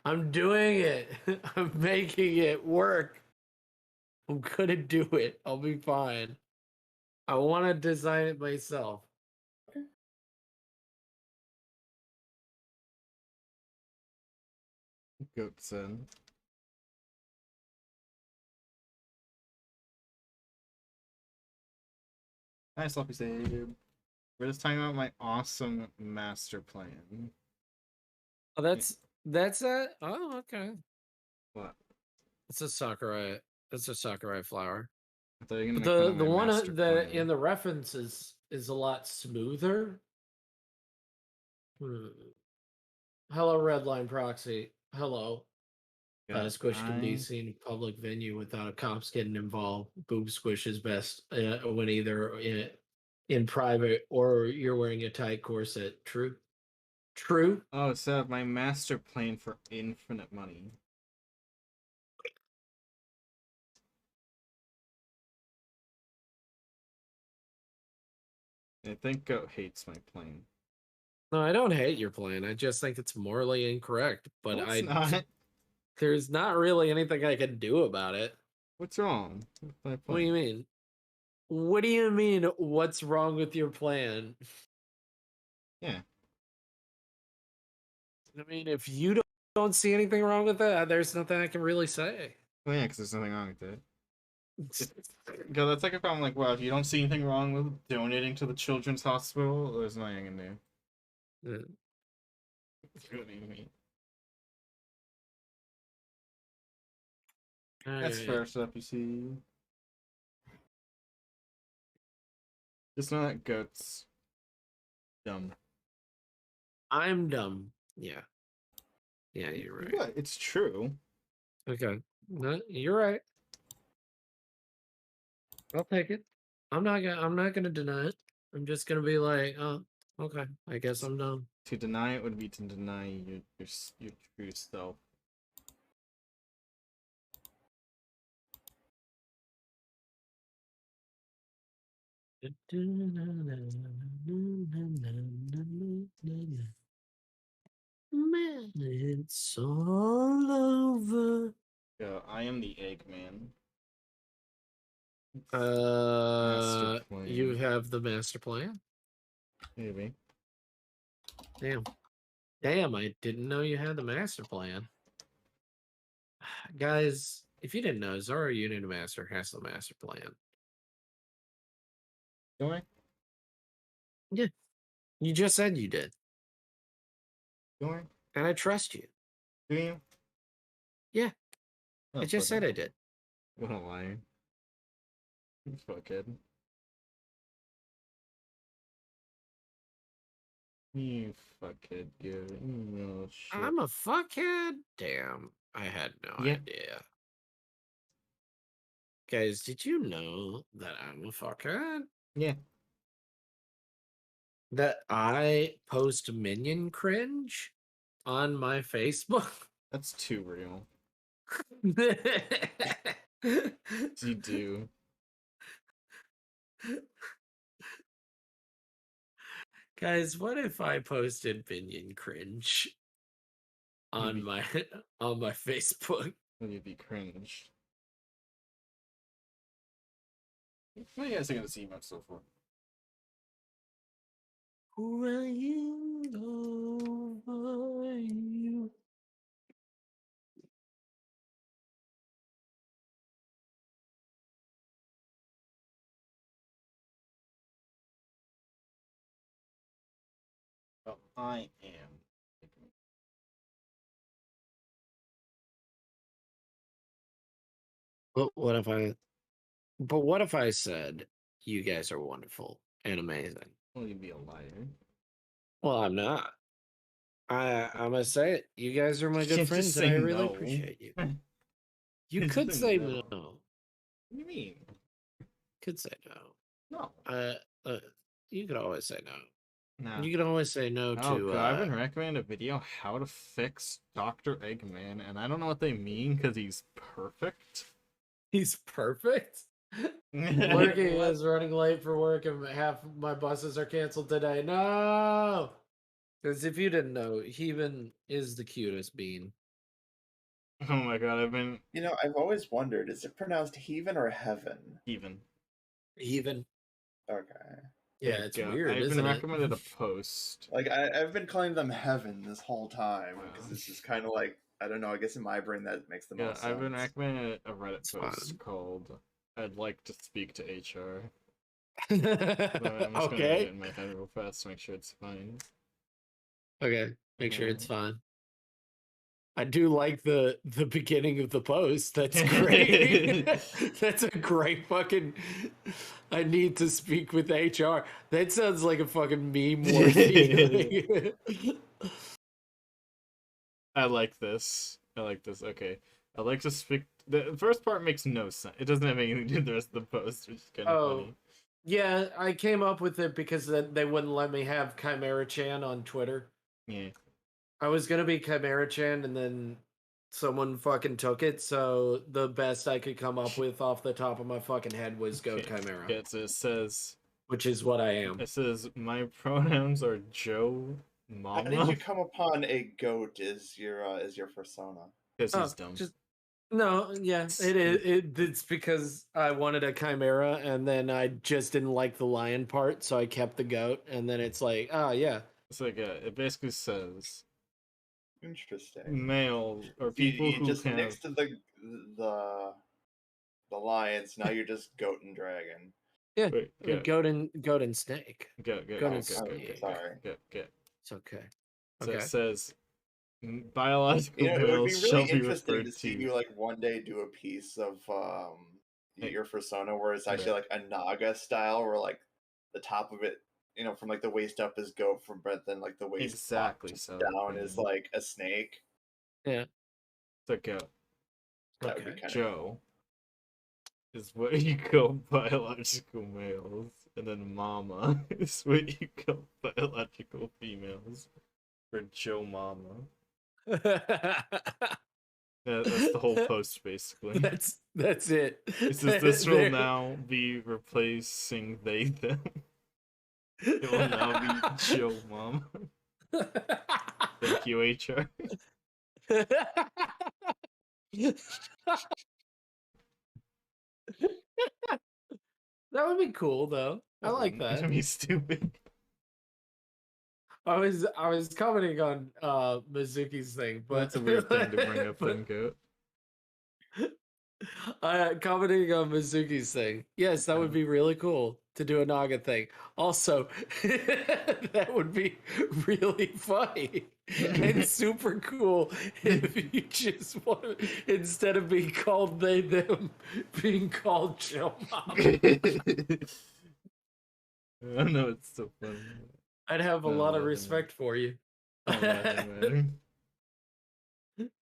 I'm doing it. I'm making it work. I'm gonna do it. I'll be fine. I want to design it myself. Goat said. Nice, Sloppy Save. We're just talking about my awesome master plan. Oh, that's it. Oh, okay. What? It's a Sakurai. It's a Sakurai flower. I thought you were But gonna make fun of the my one master that plan. in the reference is a lot smoother. Hello, Redline Proxy. Hello. Yeah, Squish can be seen in public venue without a cops getting involved. Boob squish is best when either in private or you're wearing a tight corset. True. True. Oh, so my master plan for infinite money. I think Goat hates my plan. No, I don't hate your plan. I just think it's morally incorrect. But No, it's not. there's not really anything I can do about it. What's wrong with my plan? What do you mean? What do you mean? What's wrong with your plan? Yeah. I mean, if you don't see anything wrong with it, there's nothing I can really say. Well, yeah, because there's nothing wrong with it. Go, that's like if I'm like, well, if you don't see anything wrong with donating to the children's hospital, there's nothing I can do. Yeah. What do you mean? All That's right. fair stuff, you see. Just know that Goat's dumb. I'm dumb. Yeah. Yeah, you're right. What? It's true. Okay. No, you're right. I'll take it. I'm not gonna deny it. I'm just gonna be like, oh, okay. I guess I'm dumb. To deny it would be to deny your true self. Man, it's all over. Go, I am the Eggman. You have the master plan? Maybe. Damn, I didn't know you had the master plan. Guys, if you didn't know, Zoro Unit Master has the master plan. Do I? You just said you did. Do I? And I trust you. Do you? Yeah. Oh, I just said I did. What a liar. You fuckhead. You fuckhead, dude. No shit. I'm a fuckhead? Damn. I had no idea. Guys, did you know that I'm a fuckhead? Yeah. That I post minion cringe on my Facebook? That's too real. You do. Guys, what if I posted minion cringe on my Facebook? Well, you'd be cringe. What are you guys thinking of this emote so far? Crying over you. Well, I am. What if I? But what if I said you guys are wonderful and amazing? Well, you'd be a liar. Well, I'm not. I'm gonna say it. You guys are my You good can't just friends, and I say really no. appreciate you. What You Just could say say no. no. do you mean? Could say no. No. You could always say no. No. You could always say no Oh to. god, I've been recommending a video how to fix Dr. Eggman, and I don't know what they mean because he's perfect. He's perfect. Working is running late for work, and half of my buses are canceled today. No, because if you didn't know, Heaven is the cutest bean. Oh my god, I've been You know, I've always wondered, is it pronounced heaven or heaven? even. Heaven. Okay. Yeah, it's God, weird, I've isn't been it? recommended a post. Like, I've been calling them heaven this whole time, because Wow. this is kind of like, I don't know, I guess in my brain that makes the Yeah, most I've been sense. recommended a Reddit It's post fine. called "I'd like to speak to HR." I'm just gonna read Okay. it in my head real fast to make sure it's fine. Okay. Make sure it's fine. I do like the beginning of the post. That's great. That's a great fucking. I need to speak with HR. That sounds like a fucking meme worthy. I like this. I like this. Okay. I'd like to speak. The first part makes no sense. It doesn't have anything to do with the rest of the post, which is kind of funny. Yeah, I came up with it because they wouldn't let me have Chimera Chan on Twitter. Yeah. I was gonna be Chimera Chan, and then someone fucking took it. So the best I could come up with off the top of my fucking head was Goat Chimera, Yeah, so it says. which is what I am. It says my pronouns are Joe How did Mama you come upon a goat as your persona? because he's dumb. No, yeah, it is. It's because I wanted a chimera, and then I just didn't like the lion part, so I kept the goat. And then it's like, oh yeah, It's like it basically says Interesting. male or You, people you who just have nixed the lions. Now you're just goat and dragon. yeah, wait, go, goat and snake. go, Go go, to go, go, sleep. go, Sorry. go, go. It's okay. So Okay. it says biological You know, it would be males really shall be interesting referred to see to. you like one day do a piece of Hey. your persona where it's actually Yeah. like a Naga style, where like the top of it, you know, from like the waist up is goat, but then like the waist Exactly up so. down is like a snake. Yeah. So go. That would be Okay. kind of Joe is what you call biological males, and then Mama is what you call biological females. For Joe Mama. Yeah, that's the whole post basically. That's it. It says this will now be replacing they them. It will now be Joe Mama. Thank you, HR. That would be cool, though. I like that. That'd be stupid. I was commenting on Mizuki's thing, but That's a weird thing to bring up, then, Goat. Commenting on Mizuki's thing. Yes, that would be really cool to do a Naga thing. Also, that would be really funny and super cool if you just want, instead of being called they them, being called Joe Mom. I know it's so funny. I'd have a No, lot of nothing. respect for you. Oh, nothing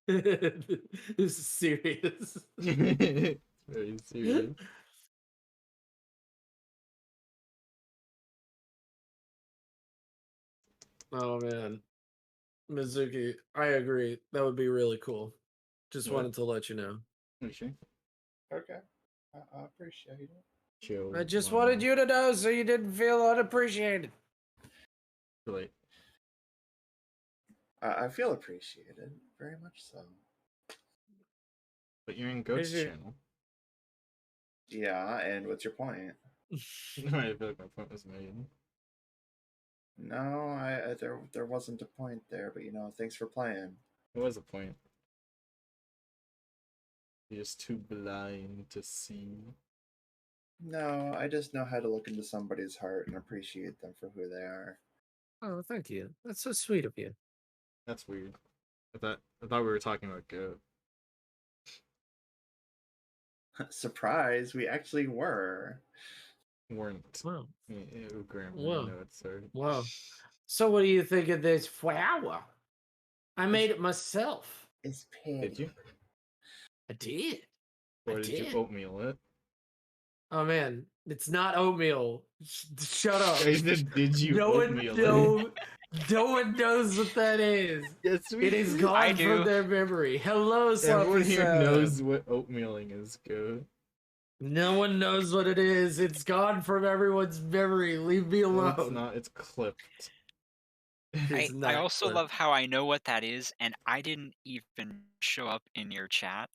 This is serious. matter. Very serious. Oh man, Mizuki, I agree. That would be really cool. Just Yeah. wanted to let you know. Are you sure? okay. I appreciate it. Joe I just Mama. wanted you to know so you didn't feel unappreciated. Really. I feel appreciated, very much so. But you're in Goat's Is it- channel. Yeah, and what's your point? No, I feel like my point was made. No, there wasn't a point there, but you know, thanks for playing. There was a point. You're just too blind to see. No, I just know how to look into somebody's heart and appreciate them for who they are. Oh, thank you. That's so sweet of you. That's weird. I thought we were talking about Goat. Surprise, we actually were. Weren't. Wow. Grammar Whoa. notes are. Wow. So what do you think of this flour? I made it myself. It's pig. Did you? I did. Or I did you did. oatmeal it? Oh man, it's not oatmeal. Shut up. I said, did you No one, oatmeal no one knows what that is. Yes, we It is do. gone I do. from their memory. Hello, Everyone Sloppy here Sam. knows what oatmealing is, go. No one knows what it is. It's gone from everyone's memory. Leave me No, alone. it's not, it's clipped. It's I not also clipped. love how I know what that is, and I didn't even show up in your chat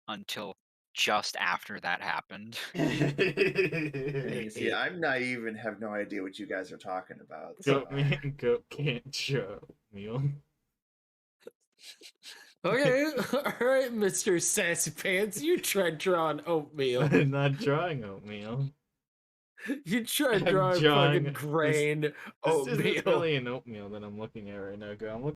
until just after that happened. You see, I'm naive and have no idea what you guys are talking about. So. Goat can't show oatmeal. Okay, all right, Mr. Sassy Pants. You tried drawing oatmeal. I'm not drawing oatmeal. You tried I'm drawing drawing fucking grain This oatmeal. isn't really an oatmeal that I'm looking at right now. Go, I'm looking